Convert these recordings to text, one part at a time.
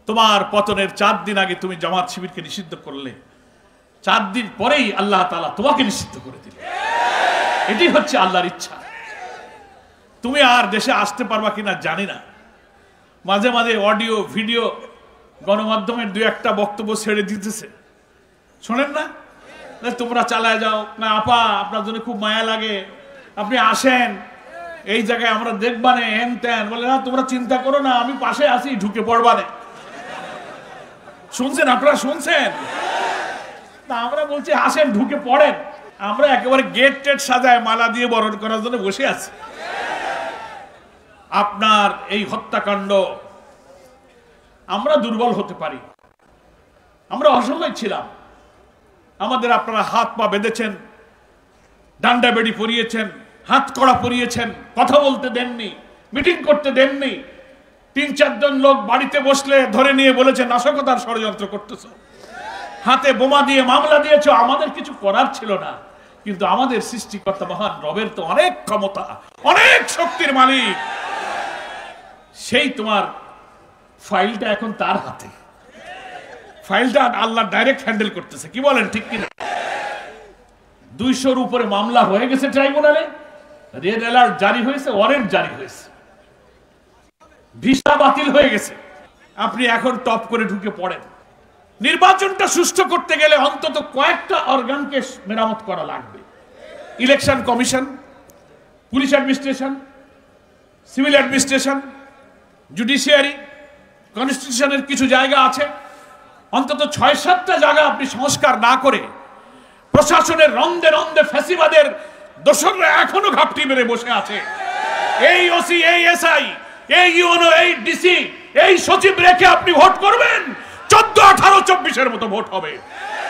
তোমার পতনের 4 দিন আগে তুমি জামাত শিবিরকে নিষিদ্ধ করলে, 4 দিন পরেই আল্লাহ তাআলা তোমাকে নিষিদ্ধ করে দিলেন। এটি হচ্ছে আল্লাহর ইচ্ছা। তুমি আর দেশে আসতে পারবা কিনা জানি না। মাঝে মাঝে অডিও ভিডিও গণমাধ্যমের 2-1টা বক্তব্য ছেড়ে দিতেছে, শোনেন না? তোমরা চালায় যাও না আপা, আপনার জন্য খুব মায়া লাগে, আপনি আসেন, এই জায়গায় আমরা দেখবানে, হেন তেন বলে। না, তোমরা চিন্তা করো না, আমি পাশে আসি, ঢুকে পড়বানে। শুনছেন আপনারা? শুনছেন না? আমরা বলছি আসেন, ঢুকে পড়েন। আমরা একেবারে গেট টেট সাজায় মালা দিয়ে বরণ করার জন্য বসে আছি। আপনার এই হত্যাকাণ্ড, আমরা দুর্বল হতে পারি, আমরা অসহায় ছিলাম। আমাদের আপনারা হাত পা বেঁধেছেন, ডান্ডা বেড়ি পরিয়েছেন, হাত কড়া পরিয়েছেন, কথা বলতে দেননি, মিটিং করতে দেননি। 3-4 জন লোক বাড়িতে বসলে ধরে নিয়ে বলেছে নাশকতার ষড়যন্ত্র করতেছ, হাতে বোমা দিয়ে মামলা দিয়েছ। আমাদের কিছু করার ছিল না, কিন্তু আমাদের সৃষ্টিকর্তা মহান রবের তো অনেক ক্ষমতা, অনেক শক্তির মালিক। সেই তোমার ফাইলটা এখন তার হাতে, ফাইলটা আল্লাহ ডাইরেক্ট হ্যান্ডেল করতেছে। কি বলেন, ঠিক কিনা? 200-র উপরে মামলা হয়ে গেছে ট্রাইব্যুনালে, রেড অ্যালার্ট জারি হয়েছে, ওয়ারেন্ট জারি হয়েছে, ভিসা বাতিল হয়ে গেছে। আপনি এখন টপ করে ঢুকে পড়েন। নির্বাচনটা সুষ্ঠু করতে গেলে অন্তত কয়েকটা অর্গানকে মেরামত করা লাগবে। Election commission, police administration, civil administration, judiciary, কনস্টিটিউশনের কিছু জায়গা আছে, অন্তত 6-7টা জায়গা আপনি সংস্কার না করে প্রশাসনের রন্ধে রন্ধে ফ্যাসিবাদের দোসররা এখনো ঘাপটি মেরে বসে আছে। এই ওসি, এই এসআই, এই ইউনো, এই ডিসি, এই সচিব রেখে আপনি ভোট করবেন, 14, 18, 24-এর মতো ভোট হবে।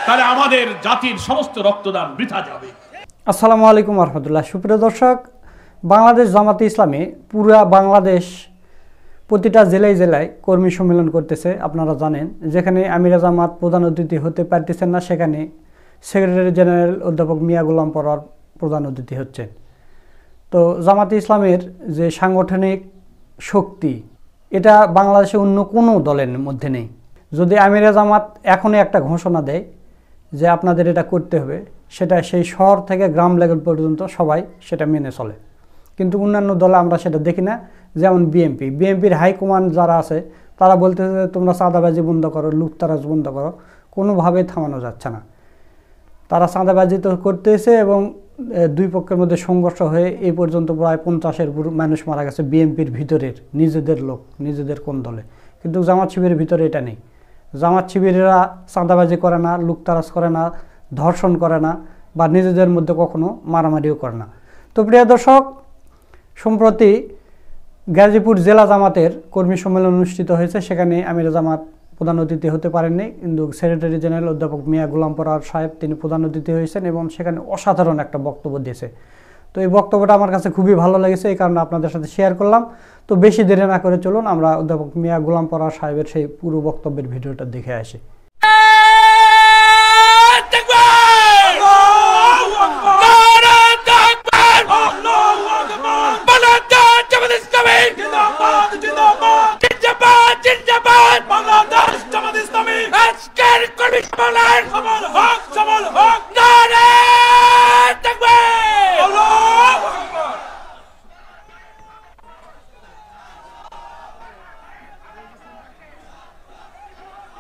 তাহলে আমাদের জাতির সমস্ত রক্তদান বৃথা যাবে। আসসালামু আলাইকুম রহমতুল্লাহ। সুপ্রিয় দর্শক, বাংলাদেশ জামাতে ইসলামী পুরা বাংলাদেশ প্রতিটা জেলায় জেলায় কর্মী সম্মেলন করতেছে। আপনারা জানেন, যেখানে আমিরে জামাত প্রধান অতিথি হতে পারতেছেন না, সেখানে সেক্রেটারি জেনারেল অধ্যাপক মিয়া গোলাম পরোয়ার প্রধান অতিথি হচ্ছেন। তো জামাতে ইসলামের যে সাংগঠনিক শক্তি, এটা বাংলাদেশে অন্য কোনো দলের মধ্যে নেই। যদি আমিরে জামাত এখনই একটা ঘোষণা দেয় যে আপনাদের এটা করতে হবে, সেটা সেই শহর থেকে গ্রাম লেভেল পর্যন্ত সবাই সেটা মেনে চলে। কিন্তু অন্যান্য দলে আমরা সেটা দেখি না। যেমন বিএনপির হাইকমান্ড যারা আছে, তারা বলতেছে তোমরা চাঁদাবাজি বন্ধ করো, লুটতরাজ বন্ধ করো, কোনোভাবেই থামানো যাচ্ছে না। তারা চাঁদাবাজি তো করতেছে এবং 2 পক্ষের মধ্যে সংঘর্ষ হয়ে এই পর্যন্ত প্রায় 50-এর মানুষ মারা গেছে বিএনপির ভিতরের নিজেদের লোক, নিজেদের কোন দলে। কিন্তু জামাত শিবিরের ভিতরে এটা নেই। জামাত শিবিরেরা চাঁদাবাজি করে না, লুটতরাজ করে না, ধর্ষণ করে না, বা নিজেদের মধ্যে কখনো মারামারিও করে না। তো প্রিয় দর্শক, সম্প্রতি গাজীপুর জেলা জামাতের কর্মী সম্মেলন অনুষ্ঠিত হয়েছে। সেখানে আমিরে জামাত প্রধান অতিথি হতে পারেননি, কিন্তু সেক্রেটারি জেনারেল অধ্যাপক মিয়া গোলাম পরোয়ার সাহেব তিনি প্রধান অতিথি হয়েছেন এবং সেখানে অসাধারণ একটা বক্তব্য দিয়েছে। তো এই বক্তব্যটা আমার কাছে খুবই ভালো লেগেছে, এই কারণে আপনাদের সাথে শেয়ার করলাম। তো বেশি দেরি না করে চলুন আমরা অধ্যাপক মিয়া গোলাম পরোয়ার সাহেবের সেই পুরো বক্তব্যের ভিডিওটা দেখে আসি।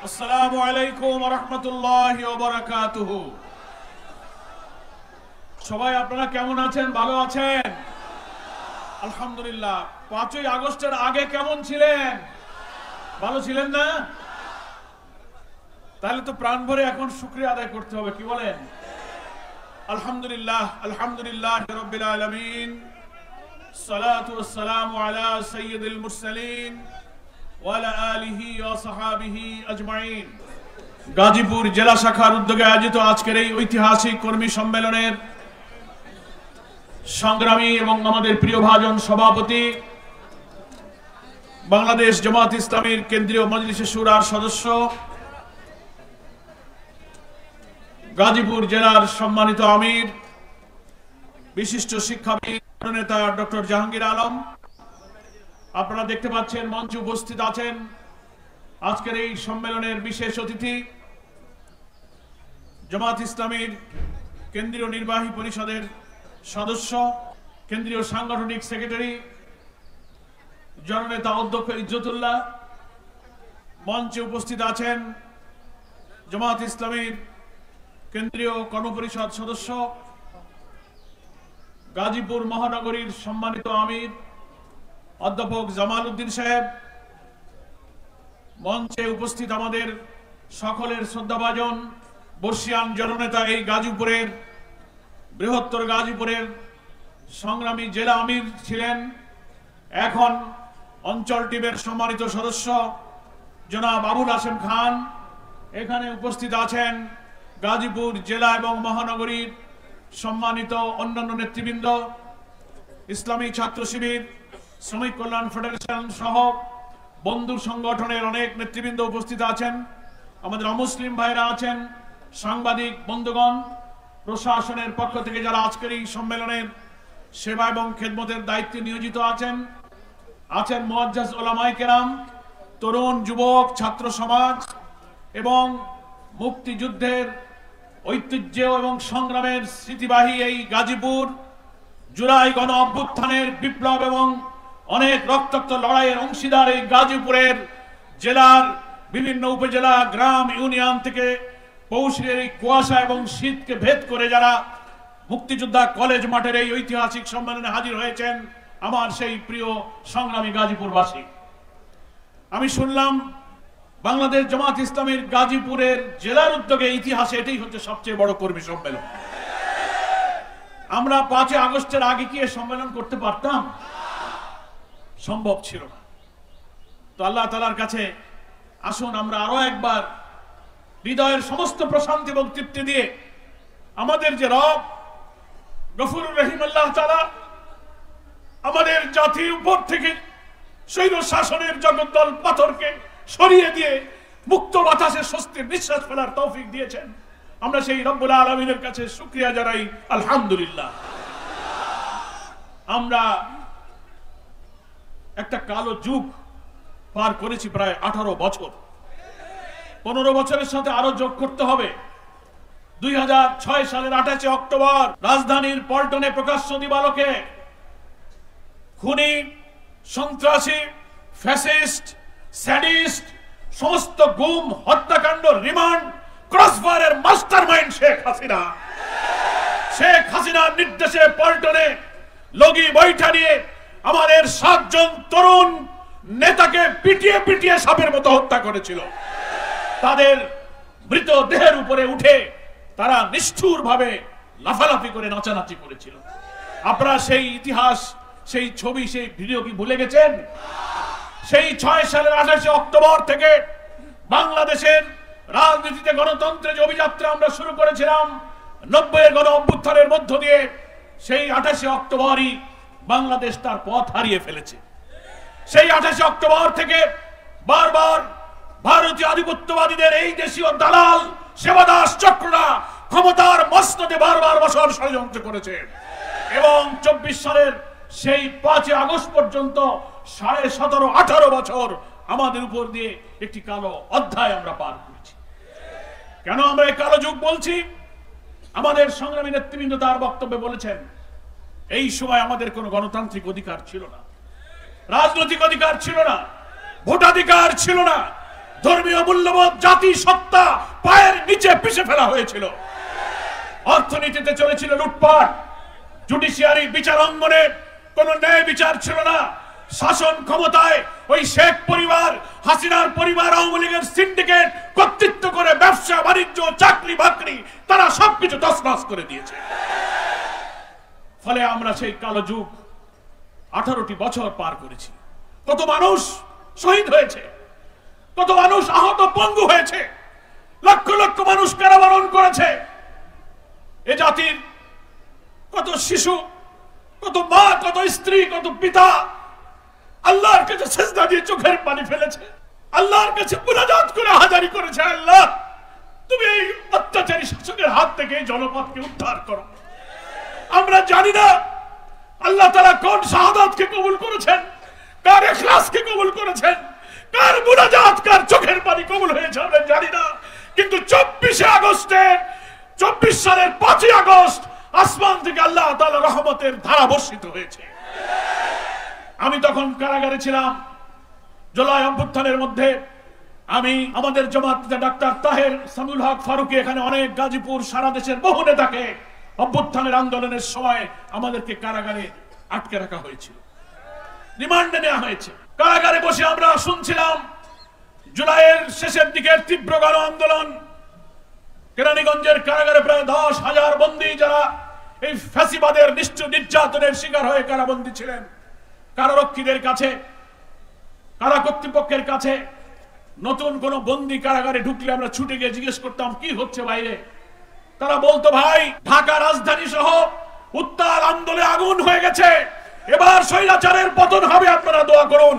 আসসালামু আলাইকুম ওয়া রাহমাতুল্লাহি ওয়া বারাকাতুহু। সবাই আপনারা কেমন আছেন? ভালো আছেন? আলহামদুলিল্লাহ। 5ই আগস্টের আগে কেমন ছিলেন? ভালো ছিলেন না? তাহলে তো প্রাণ ভরে এখন শুকরিয়া আদায় করতে হবে। কি বলেন? আলহামদুলিল্লাহ, আলহামদুলিল্লাহ রাব্বিল আলামিন, সালাতু ওয়াস সালামু আলা সাইয়্যিদিল মুরসালিন ওয়া আলা আলিহি ওয়া সাহাবিহি আজমাইন। গাজীপুর জেলা শাখার উদ্যোগে আয়োজিত আজকের এই ঐতিহাসিক কর্মী সম্মেলনের সংগ্রামী এবং আমাদের প্রিয় ভাজন সভাপতি, বাংলাদেশ জামাত ইসলামীর কেন্দ্রীয় মজলিসে শুরার সদস্য, গাজীপুর জেলার সম্মানিত আমির, বিশিষ্ট শিক্ষাবিদ নেতা ডক্টর জাহাঙ্গীর আলম, আপনারা দেখতে পাচ্ছেন মঞ্চে উপস্থিত আছেন আজকের এই সম্মেলনের বিশেষ অতিথি জামাত ইসলামীর কেন্দ্রীয় নির্বাহী পরিষদের সদস্য, কেন্দ্রীয় সাংগঠনিক সেক্রেটারি জননেতা অধ্যক্ষ ইজ্জতুল্লাহ, মঞ্চে উপস্থিত আছেন জামাত ইসলামীর কেন্দ্রীয় কর্মপরিষদ সদস্য, গাজীপুর মহানগরীর সম্মানিত আমির অধ্যাপক জামাল উদ্দিন সাহেব, মঞ্চে উপস্থিত আমাদের সকলের শ্রদ্ধাভাজন বর্ষিয়ান জননেতা, এই গাজীপুরের বৃহত্তর গাজীপুরের সংগ্রামী জেলা আমির ছিলেন, এখন অঞ্চল টিমের সম্মানিত সদস্য জনাব আবুল হাশেম খান, এখানে উপস্থিত আছেন গাজীপুর জেলা এবং মহানগরীর সম্মানিত অন্যান্য নেতৃবৃন্দ, ইসলামী ছাত্র শিবির, শ্রমিক কল্যাণ ফেডারেশন সহ বন্ধু সংগঠনের অনেক নেতৃবৃন্দ উপস্থিত আছেন, আমাদের অমুসলিম ভাইরা আছেন, সাংবাদিক বন্ধুগণ, প্রশাসনের পক্ষ থেকে যারা আজকের এই সম্মেলনের সেবা এবং খেদমতের দায়িত্বে নিয়োজিত আছেন মুআজ্জাজ উলামায়ে কেরাম, তরুণ যুবক ছাত্র সমাজ এবং মুক্তিযুদ্ধের ঐতিহ্য এবং সংগ্রামের স্মৃতিবাহী এই গাজীপুর, জুলাই গণ অভ্যুত্থানের বিপ্লব এবং অনেক রক্তাক্ত লড়াইয়ের অংশীদার এই গাজীপুরের জেলার বিভিন্ন উপজেলা, গ্রাম, ইউনিয়ন থেকে পৌষের এই কুয়াশা এবং শীতকে ভেদ করে যারা মুক্তিযোদ্ধা কলেজ মাঠের এই ঐতিহাসিক সম্মেলনে হাজির হয়েছেন, আমার সেই প্রিয় সংগ্রামী গাজীপুরবাসী। আমি শুনলাম বাংলাদেশ জামাত ইসলামীর গাজীপুরের জেলার উদ্যোগে ইতিহাসে এটাই হচ্ছে সবচেয়ে বড় কর্মী সম্মেলন। আমরা 5 আগস্টের আগে কি সম্মেলন করতে পারতাম? সম্ভব ছিল না। তো আল্লাহ তাআলার কাছে আসুন আমরা আরো একবার হৃদয়ের সমস্ত প্রশান্তি এবং তৃপ্তি দিয়ে আমাদের যে রব গফুরুর রহিম আল্লাহ তাআলা আমাদের জাতির উপর থেকে স্বৈর শাসনের জগদ্দল পাথরকে সরিয়ে দিয়ে মুক্ত বাতাসে স্বস্তির নিঃশ্বাস ফেলার তৌফিক দিয়েছেন, আমরা সেই রব্বুল আলামিনের কাছে শুকরিয়া জানাই আলহামদুলিল্লাহ। আমরা একটা কালো যুগ পার করেছি, প্রায় 18 বছর। 15 বছরের সাথে আরো যোগ করতে হবে। 2006 সালের 28 অক্টোবর রাজধানীর পল্টনে প্রকাশ্য দিবালোকে খুনি, সন্ত্রাসী, ফ্যাসিস্ট, স্যাডিস্ট, সমস্ত গুম, হত্যাকাণ্ড, রিমান্ড, ক্রসফায়ারের মাস্টারমাইন্ড শেখ হাসিনার নির্দেশে পল্টনে লগি বৈঠা নিয়ে আমাদের 7 জন তরুণ নেতাকে পিটিয়ে পিটিয়ে সাপের মতো হত্যা করেছিল। তাদের মৃতদেহের উপরে উঠে তারা নিষ্ঠুর ভাবে লাফালাফি করে নাচানাচি করেছিল। আপনারা সেই ইতিহাস, সেই ছবি, সেই ভিডিও কি ভুলে গেছেন? সেই 6 সালের 28 অক্টোবর থেকে বাংলাদেশের রাজনীতিতে গণতন্ত্রের যে অভিযাত্রা আমরা শুরু করেছিলাম 90-এর গণ অভ্যুত্থানের মধ্য দিয়ে, সেই 28 অক্টোবরই বাংলাদেশ তার পথ হারিয়ে ফেলেছে। সেই 28 অক্টোবর থেকে বারবার ভারতীয় আধিপত্যবাদীদের এই দেশীয় দালাল সেবাদাস চক্ররা ক্ষমতার মসনদে বারবার বসার ষড়যন্ত্র করেছে এবং 24 সালের সেই 5 আগস্ট পর্যন্ত 17.5-18 বছর আমাদের উপর দিয়ে একটি কালো অধ্যায় আমরা পার করেছি। কেন আমরা এই কালো যুগ বলছি? আমাদের সংগ্রামী নেতৃবৃন্দ তার বক্তব্যে বলেছেন, এই সময় আমাদের কোনো গণতান্ত্রিক অধিকার ছিল না, রাজনৈতিক অধিকার ছিল না, ভোটাধিকার ছিল না, ধর্মীয় মূল্যবোধ, জাতি সত্তা পায়ের নিচে পিষে ফেলা হয়েছিল, অর্থনীতিতে চলেছিল লুটপাট, জুডিশিয়ারি বিচার অঙ্গনে কোন ন্যায় বিচার ছিল না, শাসন ক্ষমতায় ওই শেখ পরিবার, হাসিনার পরিবার, আওয়ামী লীগের সিন্ডিকেট কর্তৃত্ব করে ব্যবসা বাণিজ্য, চাকরি বাকরি তারা সবকিছু তছনছ করে দিয়েছে। ফলে আমরা সেই কালো যুগ 18টি বছর পার করেছি। কত মানুষ শহীদ হয়েছে, কত মানুষ আহত পঙ্গু হয়েছে, লক্ষ লক্ষ মানুষ কারাবরণ করেছে। এ জাতির কত শিশু, কত মা, কত স্ত্রী, কত পিতা আল্লাহর কাছে সিজদা দিয়ে চোখের পানি ফেলেছে, আল্লাহর কাছে মুনাজাত করে হাজারি করেছে, আল্লাহ তুমি এই অত্যাচারী শাসকের হাত থেকে এই জনপদকে উদ্ধার করো। আমরা জানি না আল্লাহ তাআলা কোন শাহাদাতকে কবুল করেছেন, কার ইখলাসকে কবুল করেছেন, কার মুনাজাত, কার চোখের পানি কবুল হয়েছে আমরা জানি না, কিন্তু 24 সালের 5 আগস্ট আসমান থেকে আল্লাহ তাআলার রহমতের ধারা বর্ষিত হয়েছে। আমি তখন কারাগারে ছিলাম। জুলাই অভ্যুত্থানের মধ্যে আমি আমাদের জামাত ডাক্তার তাহের সামিউল হক ফারুকী, এখানে অনেক গাজীপুর সারা দেশের বহু নেতাকে অভ্যুত্থানের আন্দোলনের সময় আমাদেরকে কারাগারে আটকে রাখা হয়েছিল, রিমান্ডে নেওয়া হয়েছে। কারাগারে বসে আমরা শুনছিলাম জুলাইয়ের শেষের দিকের তীব্র গণ আন্দোলন। কেরানীগঞ্জের কারাগারে প্রায় 10,000 বন্দী, যারা এই ফ্যাসিবাদের নিষ্ঠুর নির্যাতনের শিকার হয়ে কারাবন্দী ছিলেন। কারারক্ষীদের কাছে, কারা কর্তৃপক্ষের কাছে নতুন কোন বন্দী কারাগারে ঢুকলে আমরা ছুটে গিয়ে জিজ্ঞেস করতাম কি হচ্ছে বাইরে। তারা বলতো, ভাই ঢাকা রাজধানী সহ উত্তাল আন্দোলনে আগুন হয়ে গেছে, এবার স্বৈরাচারের পতন হবে, আপনারা দোয়া করুন।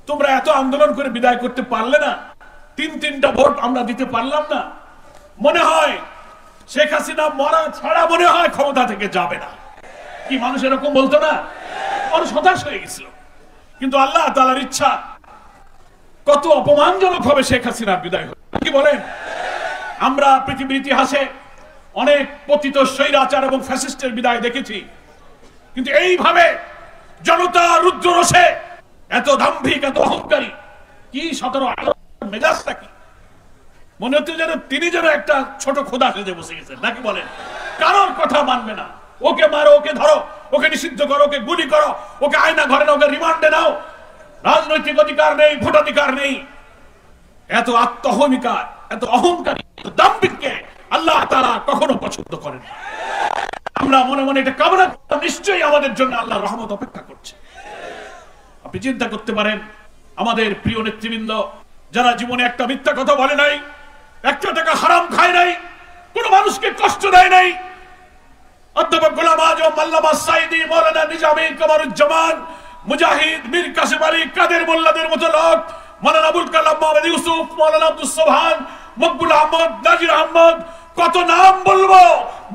তোমরা এত আন্দোলন করে বিদায় করতে পারলে না, 3-3টা ভোট আমরা দিতে পারলাম না, মনে হয় শেখ হাসিনা মরা ছাড়া মনে হয় ক্ষমতা থেকে যাবে না। কি মানুষ এরকম বলতো না? মানুষ হতাশ হয়ে গেছিল। কিন্তু আল্লাহ তাআলার ইচ্ছা, কত অপমানজনক হবে শেখ হাসিনার বিদায় হবে। কি বলেন? আমরা পৃথিবীর ইতিহাসে অনেক পতিত স্বৈরাচার এবং ফ্যাসিস্টের বিদায় দেখেছি, কিন্তু এইভাবে জনতা রুদ্ররোষে এত দাম্ভিক, এত অহংকারী, কি 17 মেজাজটা কি, মনে হচ্ছে যেন তিনি যেন একটা ছোট খোদা সেজে বসে গেছেন নাকি বলেন। কারোর কথা মানবে না, ওকে মারো, ওকে ধরো, ওকে নিষিদ্ধ করো, ওকে গুলি করো, ওকে আয়না ঘরে নাও, ওকে রিমান্ডে নাও, রাজনৈতিক অধিকার নেই, ভোটাধিকার নেই। এত আত্মহমিকা, এত অহংকারী, দাম্ভিককে আল্লাহ তাআলা কখনো পছন্দ করেন না। আমরা মনে মনে এটা কামনা করতাম, নিশ্চয়ই আমাদের জন্য আল্লাহর রহমত অপেক্ষা করছে। আপনি চিন্তা করতে পারেন, আমাদের প্রিয় নেতৃবৃন্দ যারা জীবনে একটা মিথ্যা কথা বলে নাই, একটা টাকা হারাম খায় নাই, কোন মানুষকে কষ্ট দেয় নাই, অধ্যাপক গোলাম আজম, আল্লামা সাঈদী, মাওলানা নিজামী, কামারুজ্জামান, মুজাহিদ, মীর কাসেম আলী, কাদের মোল্লাদের মতো লোক, মাওলানা আবুল কালাম মোহাম্মদ ইউসুফ, মাওলানা আব্দুস সোবহান, মকবুল আহমদ, নাজির আহমদ, কত নাম বলবো,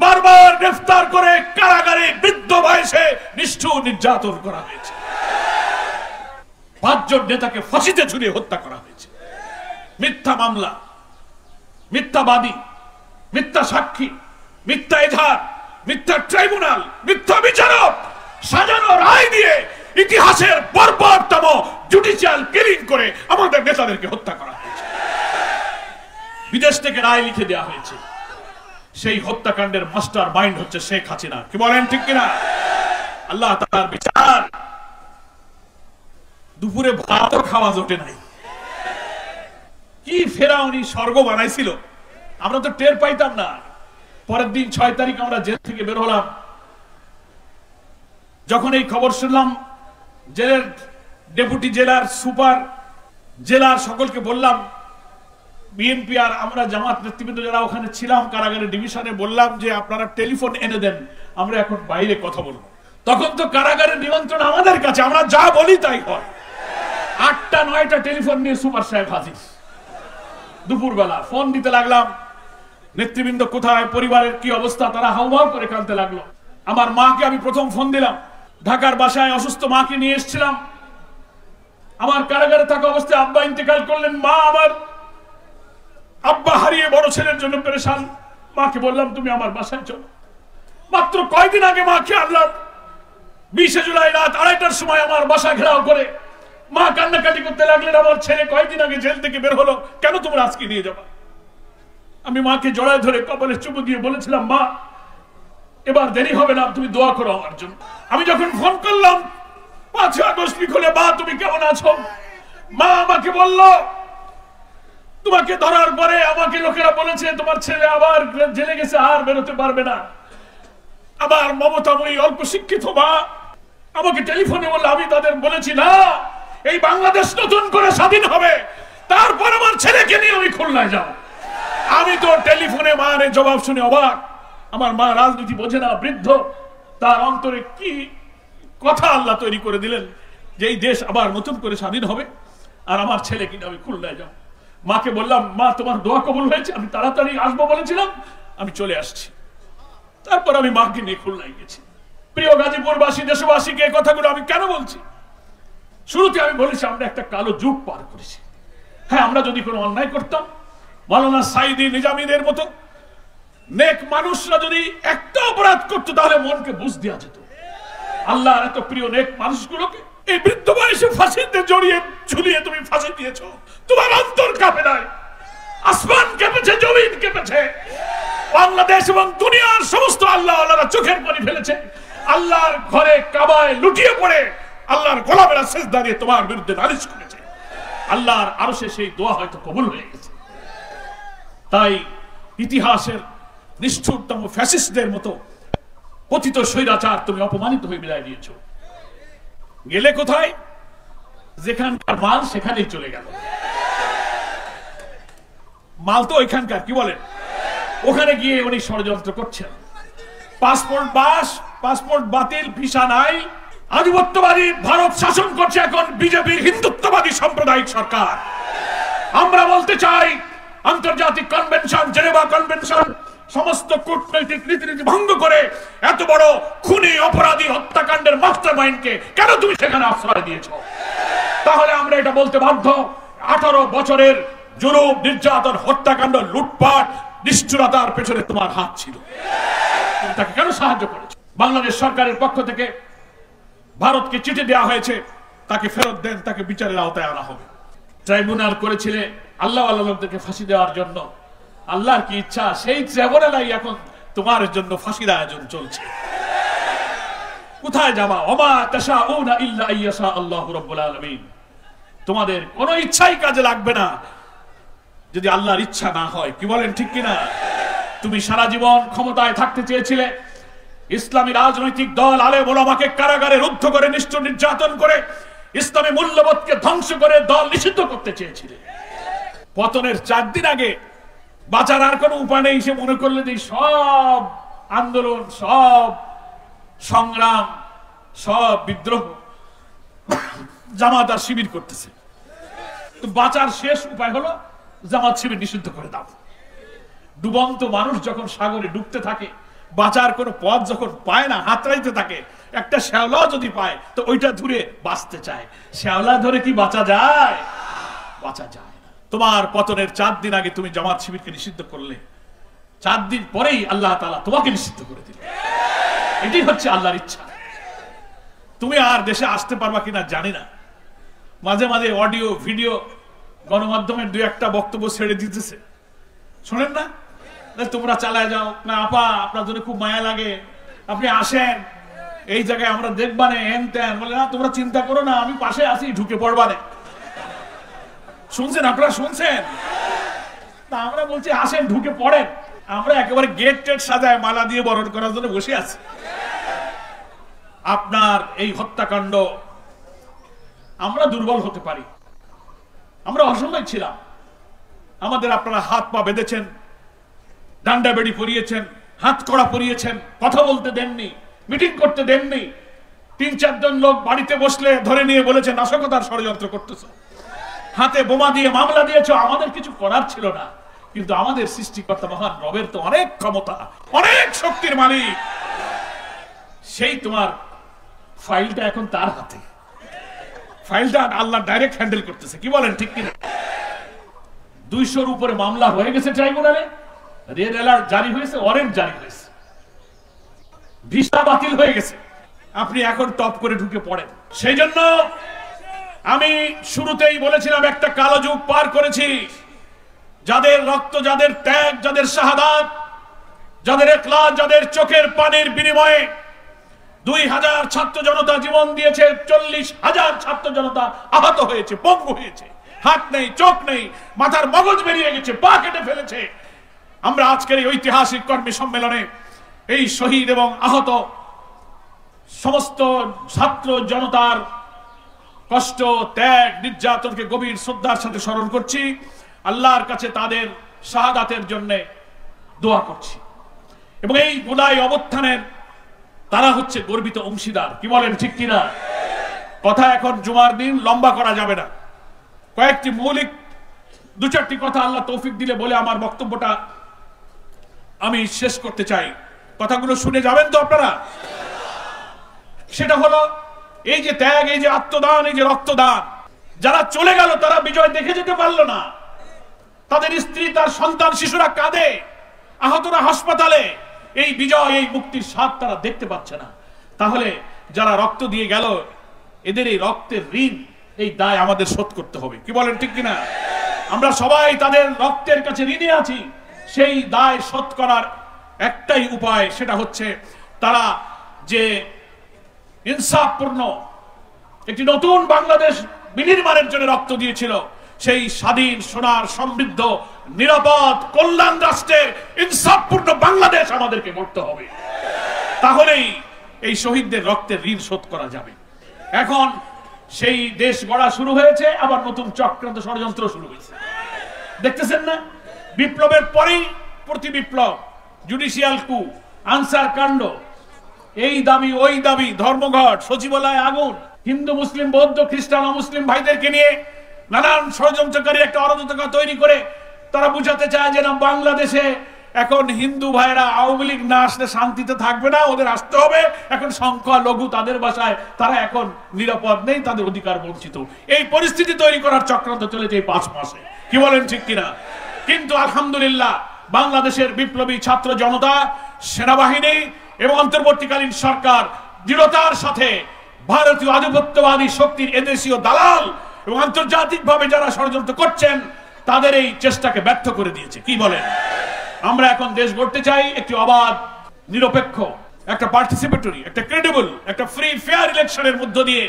বারবার গ্রেফতার করে কারাগারে বৃদ্ধ বয়সে নিষ্ঠুর নির্যাতন করা হয়েছে। 5 জন নেতাকে ফাঁসিতে ঝুলিয়ে হত্যা করা হয়েছে। মিথ্যা মামলা, মিথ্যাবাদী, মিথ্যা সাক্ষী, মিথ্যা এজাহার, মিথ্যা ট্রাইব্যুনাল, মিথ্যা বিচারক, সাজানো রায় দিয়ে ইতিহাসের বর্বরতম জুডিশিয়াল কিলিং করে আমাদের নেতাদেরকে হত্যা করা হয়েছে। বিদেশ থেকে রায় লিখে দেওয়া হয়েছে। সেই হত্যাকাণ্ডের মাস্টার মাইন্ড হচ্ছে শেখ হাসিনা। কি বলেন ঠিক কিনা? আল্লাহ তাআলার বিচার। দুপুরে ভাতও খাওয়া জোটে নাই। কি ফেরাউনি স্বর্গ বানাইছিল, আমরা তো টের পাইতাম না। পরের দিন 6 তারিখ আমরা জেল থেকে বের হলাম। যখন এই খবর শুনলাম, জেলের ডেপুটি জেলার সুপার, জেলার সকলকে বললাম, বিএনপি আর আমরা জামাত নেতৃবৃন্দ যারা ওখানে ছিলাম কারাগারের ডিভিশনে, বললাম যে আপনারা টেলিফোন এনে দেন, আমরা এখন বাইরে কথা বলবো। তখন তো কারাগারের নিয়ন্ত্রণ আমাদের কাছে, আমরা যা বলি তাই হয়। 8টা-9টা টেলিফোন নিয়ে সুপার সাহেব হাজির। দুপুরবেলা ফোন দিতে লাগলাম, নেতৃবৃন্দ কোথায়, পরিবারের কি অবস্থা, তারা হাউমাউ করে কাঁদতে লাগলো। আমার মাকে আমি প্রথম ফোন দিলাম, ঢাকার বাসায় অসুস্থ মাকে নিয়ে এসেছিলাম। আমার কারাগারে থাকা অবস্থায় আব্বা ইন্তেকাল করলেন। মা আমার আব্বা হারিয়ে বড় ছেলের জন্য পেরেশান। মাকে বললাম তুমি আমার বাসায় চলো। মাত্র কয়েকদিন আগে মাকে আনলাম। 20 জুলাই রাত 2:30টার সময় আমার বাসা ঘেরাও করে মা কান্নাকাটি করতে লাগলেন, আমার ছেলে কয়েকদিন আগে জেল থেকে বের হলো, কেন তোমরা আজকে নিয়ে যাবা? আমি মাকে জড়ায় ধরে কপালে চুমু দিয়ে বলেছিলাম, মা এবার দেরি হবে না, তুমি দোয়া করো আমার জন্য। আমি যখন ফোন করলাম 5 আগস্ট লিখলে, মা তুমি কেমন আছো? মা আমাকে বলল, তোমাকে ধরার পরে আমাকে লোকেরা বলেছে তোমার ছেলে আবার জেলে গেছে, আর বেরোতে পারবে না। আমার মমতাময়ী অল্প শিক্ষিত মা আমাকে টেলিফোনে বলল, আমি তাদের বলেছি না, এই বাংলাদেশ নতুন করে স্বাধীন হবে, তারপর আমার ছেলেকে নিয়ে আমি খুলনায় যাব। আমি তো টেলিফোনে মার জবাব শুনে অবাক। আমার মা রাজনীতি বোঝে না, বৃদ্ধ, তার অন্তরে কি কথা আল্লাহ তৈরি করে দিলেন যে এই দেশ আবার নতুন করে স্বাধীন হবে আর আমার ছেলে কিনে আমি খুলনায় যাব। মাকে বললাম, মা তোমার দোয়া কবুল হয়েছে, আমি তাড়াতাড়ি আসবো বলেছিলাম, আমি চলে আসছি। তারপর আমি মাকে নিয়ে খুলনায় গেছি। প্রিয় গাজীপুরবাসী, দেশবাসীকে এই কথাগুলো আমি কেন বলছি? শুরুতে আমি বলেছি আমরা একটা কালো যুগ পার করেছি। হ্যাঁ, আমরা যদি কোনো অন্যায় করতাম, মাওলানা সাইদি নিজামীদের মতো নেক মানুষরা যদি একটা অপরাধ করতো, তাহলে মনকে বুঝ দেওয়া যেত। আল্লাহর এত প্রিয় নেক মানুষগুলোকে এই বৃদ্ধ বয়সে ফাঁসিতে জড়িয়ে ঝুলিয়ে তুমি ফাঁসি দিয়েছো। তোমার অন্তর কাঁপে নাই? আসমান কেঁপেছে, জমিন কেঁপেছে, বাংলাদেশ এবং দুনিয়ার সমস্ত আল্লাহ আল্লাহরা চোখের পানি ফেলেছে। আল্লাহর ঘরে কাবায় লুটিয়ে পড়ে আল্লাহর গোলামেরা সেজদা দিয়ে তোমার বিরুদ্ধে নালিশ করেছে। আল্লাহর আরশে সেই দোয়া হয়তো কবুল হয়ে গেছে। তাই ইতিহাসের নিষ্ঠুরতম ফ্যাসিস্টদের মতো পতিত স্বৈরাচার তুমি অপমানিত হয়ে বিদায় দিয়েছো। গেলে কোথায়? যেখানকার মাল সেখানেই চলে গেল। মাল তো ওইখানকার, কি বলেন? ওখানে গিয়ে উনি ষড়যন্ত্র করছেন। পাসপোর্ট বাস, পাসপোর্ট বাতিল, ভিসা নাই। আধিপত্যবাদী ভারত শাসন করছে এখন বিজেপির হিন্দুত্ববাদী সাম্প্রদায়িক সরকার। আমরা বলতে চাই, আন্তর্জাতিক কনভেনশন, জেনেভা কনভেনশন, সমস্ত কূটনৈতিক রীতিনীতি ভঙ্গ করে এত বড় খুনি অপরাধী হত্যাকাণ্ডের মাস্টারমাইন্ডকে কেন তুমি সেখানে আশ্রয় দিয়েছ? তাহলে আমরা এটা বলতে বাধ্য, 18 বছরের জুলুম, নির্যাতন, হত্যাকাণ্ড, লুটপাট, নিষ্ঠুরতার পেছনে তোমার হাত ছিল। তুমি তাকে কেন সাহায্য করেছো? বাংলাদেশ সরকারের পক্ষ থেকে ভারতকে চিঠি দেওয়া হয়েছে, তাকে ফেরত দেন, তাকে বিচারের আওতায় আনা হবে। ট্রাইব্যুনাল করেছিলে আল্লাহ আল্লাহ লোকদেরকে ফাঁসি দেওয়ার জন্য। আল্লাহর কি ইচ্ছা, সেই ট্রাইব্যুনালাই এখন তোমার জন্য ফাঁসির আয়োজন চলছে। কোথায় যাবা? ওমা তাশাউনা ইল্লা আইয়াশা আল্লাহু রাব্বুল আলামিন। তোমাদের কোনো ইচ্ছাই কাজে লাগবে না যদি আল্লাহর ইচ্ছা না হয়। কি বলেন, ঠিক কিনা? তুমি সারা জীবন ক্ষমতায় থাকতে চেয়েছিলে, ইসলামী রাজনৈতিক দল আলেম ওলামাকে কারাগারে রুদ্ধ করে, নিষ্ঠুর নির্যাতন করে, ইসলামী মূল্যবোধকে ধ্বংস করে দল নিষিদ্ধ করতে চেয়েছিলে। পতনের 4 দিন আগে বাঁচার আর কোনো উপায় নেই সে মনে করলে যে সব আন্দোলন, সব সংগ্রাম, সব বিদ্রোহ জামাত আর শিবির করতেছে। তো বাঁচার শেষ উপায় হলো জামাত শিবির নিষিদ্ধ করে দাও। ডুবন্ত মানুষ যখন সাগরে ডুবতে থাকে, বাঁচার কোনো পথ যখন পায় না, হাতড়াইতে থাকে, একটা শ্যাওলাও যদি পায় তো ওইটা ধরে বাঁচতে চায়। শ্যাওলা ধরে কি বাঁচা যায়? বাঁচা যায় না। তোমার পতনের 4 দিন আগে তুমি জামাত শিবিরকে নিষিদ্ধ করলে, 4 দিন পরেই আল্লাহ তাআলা তোমাকে নিষিদ্ধ করে দিলেন। এটাই হচ্ছে আল্লাহর ইচ্ছা। তুমি আর দেশে আসতে পারবা কিনা জানি না। মাঝে মাঝে অডিও ভিডিও গণমাধ্যমের 2-1টা বক্তব্য ছেড়ে দিতেছে, শোনেন না? তোমরা চালায় যাও না, আপা আপনার জন্য খুব মায়া লাগে, আপনি আসেন, এই জায়গায় আমরা দেখবানে, হেন তেন। বলে না, তোমরা চিন্তা করো না, আমি পাশে আছি, ঢুকে পড়বানে। শুনছেন আপনারা? শুনছেন? তা আমরা বলছি আসেন, ঢুকে পড়েন। আমরা একেবারে গেট টেট সাজায় মালা দিয়ে বরণ করার জন্য বসে আছি। আপনার এই হত্যাকাণ্ড, আমরা দুর্বল হতে পারি, আমরা অসহায় ছিলাম। আমাদের আপনারা হাত পা বেঁধেছেন, ডান্ডা বেড়ি পরিয়েছেন, হাত কড়া পরিয়েছেন, কথা বলতে দেননি, মিটিং করতে দেননি। 3-4 জন লোক বাড়িতে বসলে ধরে নিয়ে বলেছে নাশকতার ষড়যন্ত্র করতেছে, হাতে বোমা দিয়ে মামলা দিয়েছ। আমাদের কিছু করার ছিল না, কিন্তু আমাদের সৃষ্টিকর্তা মহান রবের তো অনেক ক্ষমতা, অনেক শক্তির মালিক। সেই তোমার ফাইলটা এখন তার হাতে, ফাইলটা আল্লাহ ডাইরেক্ট হ্যান্ডেল করতেছে। কি বলেন, ঠিক কিনা? 200-র উপরে মামলা হয়ে গেছে ট্রাইব্যুনালে, রেড অ্যালার্ট জারি হয়েছে, ওয়ারেন্ট জারি হয়েছে, ভিসা বাতিল হয়ে গেছে। আপনি এখন টপ করে ঢুকে পড়েন। সেই জন্য আমি শুরুতেই বলেছিলাম, একটা কালো যুগ পার করেছি। যাদের রক্ত, যাদের ত্যাগ, যাদের শাহাদাত, যাদের ইখলাস, যাদের চোখের পানির বিনিময়ে 2000 ছাত্র জনতা জীবন দিয়েছে, 40,000 ছাত্র জনতা আহত হয়েছে, পঙ্গু হয়েছে, হাত নেই, চোখ নেই, মাথার মগজ বেরিয়ে গেছে, পা কেটে ফেলেছে। আমরা আজকের এই ঐতিহাসিক কর্মী সম্মেলনে এই শহীদ এবং আহত সমস্ত ছাত্র জনতার কষ্ট, ত্যাগ, নির্যাতনকে গভীর শ্রদ্ধার সাথে স্মরণ করছি। আল্লাহর কাছে তাদের শাহাদাতের জন্য দোয়া করছি। এবং এই জুলাই অবস্থানের তারা হচ্ছে গর্বিত অংশীদার। কি বলেন, ঠিক কিনা? কথা এখন জুমার দিন লম্বা করা যাবে না। কয়েকটি মৌলিক 2-4টি কথা আল্লাহ তৌফিক দিলে বলে আমার বক্তব্যটা আমি শেষ করতে চাই। কথাগুলো শুনে যাবেন তো আপনারা? সেটা হলো এই যে ত্যাগ, এই যে আত্মদান, এই যে রক্তদান, যারা চলে গেল তারা বিজয় দেখে যেতে পারলো না, তাদের স্ত্রী তার সন্তান শিশুরা কাঁদে, আহতরা হাসপাতালে, এই বিজয় এই মুক্তির স্বাদ তারা দেখতে পাচ্ছে না। তাহলে যারা রক্ত দিয়ে গেল এদের এই রক্তের ঋণ, এই দায় আমাদের শোধ করতে হবে, কি বলেন ঠিক কিনা? আমরা সবাই তাদের রক্তের কাছে ঋণী আছি। সেই দায় শোধ করার একটাই উপায়, সেটা হচ্ছে তারা যে ইনসাফপূর্ণ একটি নতুন বাংলাদেশ বিনির্মাণের জন্য রক্ত দিয়েছিল, সেই স্বাধীন সোনার সমৃদ্ধ নিরাপদ কল্যাণ রাষ্ট্রের ইনসাফপূর্ণ বাংলাদেশ আমাদেরকে গড়তে হবে। তাহলেই এই শহীদদের রক্তের ঋণ শোধ করা যাবে। এখন সেই দেশ গড়া শুরু হয়েছে, আবার নতুন চক্রান্ত ষড়যন্ত্র শুরু হয়েছে। দেখতেছেন না, বিপ্লবের পরেই প্রতি বিপ্লব, জুডিশিয়াল কু, আনসার কাণ্ড, এই দাবি ওই দাবি, ধর্মঘট, সচিবালয় আগুন, হিন্দু মুসলিম বৌদ্ধ খ্রিস্টান অমুসলিম ভাইদেরকে নিয়ে নানান ষড়যন্ত্রকারী একটা অরাজকতা তৈরি করে তারা বুঝাতে চায় যে না, বাংলাদেশে এখন হিন্দু ভাইরা আওয়ামী লীগ না আসলে শান্তিতে থাকবে না, ওদের আসতে হবে। এখন সংখ্যালঘু তাদের ভাষায়, তারা এখন নিরাপদ নেই, তাদের অধিকার বঞ্চিত। এই পরিস্থিতি তৈরি করার চক্রান্ত চলেছে এই 5 মাসে, কি বলেন ঠিক কিনা? কিন্তু আলহামদুলিল্লাহ বাংলাদেশের বিপ্লবী ছাত্র জনতা, সেনাবাহিনী এবং অন্তর্বর্তীকালীন সরকার দৃঢ়তার সাথে ভারতীয় আধিপত্যবাদী শক্তির এদেশীয় দালাল এবং আন্তর্জাতিকভাবে যারা ষড়যন্ত্র করছেন তাদের এই চেষ্টাকে ব্যর্থ করে দিয়েছে, কি বলেন? আমরা এখন দেশ গড়তে চাই একটি অবাধ, নিরপেক্ষ, একটা পার্টিসিপেটরি, একটা ক্রেডিবল, একটা ফ্রি ফেয়ার ইলেকশনের মধ্য দিয়ে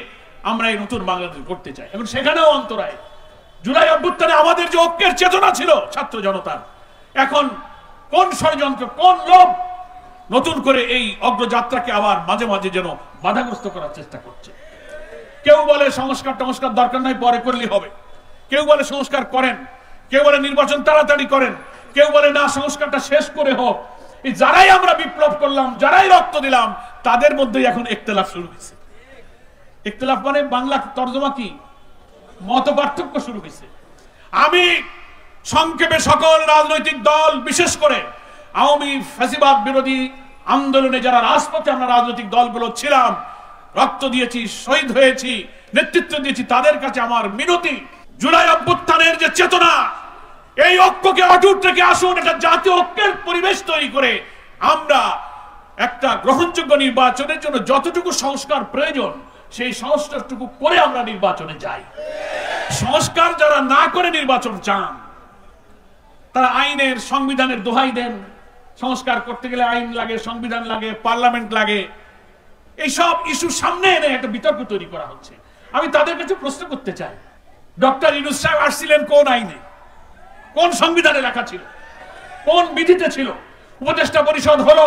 আমরা এই নতুন বাংলাদেশ গড়তে চাই। এবং সেখানেও অন্তরায়। জুলাই অভ্যুত্থানে আমাদের যে ঐক্যের চেতনা ছিল ছাত্র জনতার, এখন কোন ষড়যন্ত্র, কোন লোক নতুন করে এই অগ্রযাত্রাকে আবার মাঝে মাঝে যেন বাধাগ্রস্ত করার চেষ্টা করছে। কেউ বলে সংস্কার টংস্কার দরকার নাই, পরে করলেই হবে। কেউ বলে সংস্কার করেন, কেউ বলে নির্বাচন তাড়াতাড়ি করেন, কেউ বলে না সংস্কারটা শেষ করে হোক। এই যারাই আমরা বিপ্লব করলাম, যারাই রক্ত দিলাম, তাদের মধ্যে এখন ইখতিলাফ শুরু হয়েছে। ইখতিলাফ মানে বাংলা তর্জমা কি? মত পার্থক্য শুরু হয়েছে। আমি সংক্ষেপে সকল রাজনৈতিক দল, বিশেষ করে আওয়ামী ফ্যাসিবাদ বিরোধী আন্দোলনে যারা রাজপথে আমরা রাজনৈতিক দলগুলো ছিলাম, রক্ত দিয়েছি, শহীদ হয়েছি, নেতৃত্ব দিয়েছি, তাদের কাছে আমার মিনতি, জুলাই অভ্যুত্থানের যে চেতনা, এই ঐক্যকে অটুট রেখে আসুন। একটা জাতীয় ঐক্যের পরিবেশ তৈরি করে আমরা একটা গ্রহণযোগ্য নির্বাচনের জন্য যতটুকু সংস্কার প্রয়োজন, সেই সংস্কারটুকু করে আমরা নির্বাচনে যাই। সংস্কার যারা না করে নির্বাচন চান, তারা আইনের, সংবিধানের দোহাই দেন। সংস্কার করতে গেলে আইন লাগে, সংবিধান লাগে, পার্লামেন্ট লাগে। এইসব ইস্যু সামনে এনে একটা বিতর্ক তৈরি করা হচ্ছে। আমি তাদের কাছে প্রশ্ন করতে চাই, ডক্টর ইউনূস সাহেব আসছিলেন কোন আইনে, কোন সংবিধানে লেখা ছিল, কোন বিধিতে ছিল? উপদেষ্টা পরিষদ হলো,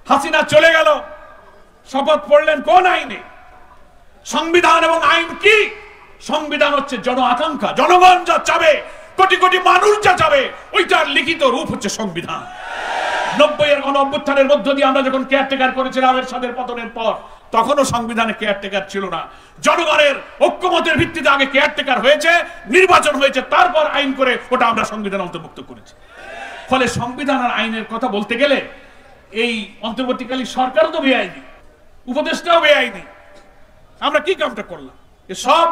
হাসিনা চলে গেল, শপথ পড়লেন কোন আইনে? সংবিধান এবং আইন কি? সংবিধান হচ্ছে জন আকাঙ্ক্ষা, জনগণ যা চাবে, কোটি কোটি মানুষ যা চাবে, ওইটার লিখিত রূপ হচ্ছে সংবিধান। 90-এর গণ অভ্যুত্থানের মধ্য দিয়ে আমরা যখন কেয়ারটেকার করেছিলাম এরশাদের পতনের পর, তখনও সংবিধানে কেয়ারটেকার ছিল না। জনগণের ঐক্যমতের ভিত্তিতে আগে কেয়ারটেকার হয়েছে, নির্বাচন হয়েছে, তারপর আইন করে ওটা আমরা সংবিধান অন্তর্ভুক্ত করেছি। ফলে সংবিধান আর আইনের কথা বলতে গেলে এই অন্তর্বর্তীকালীন সরকারও তো বেআইনি, উপদেষ্টাও বেআইনি। আমরা কি কামটা করলাম? সব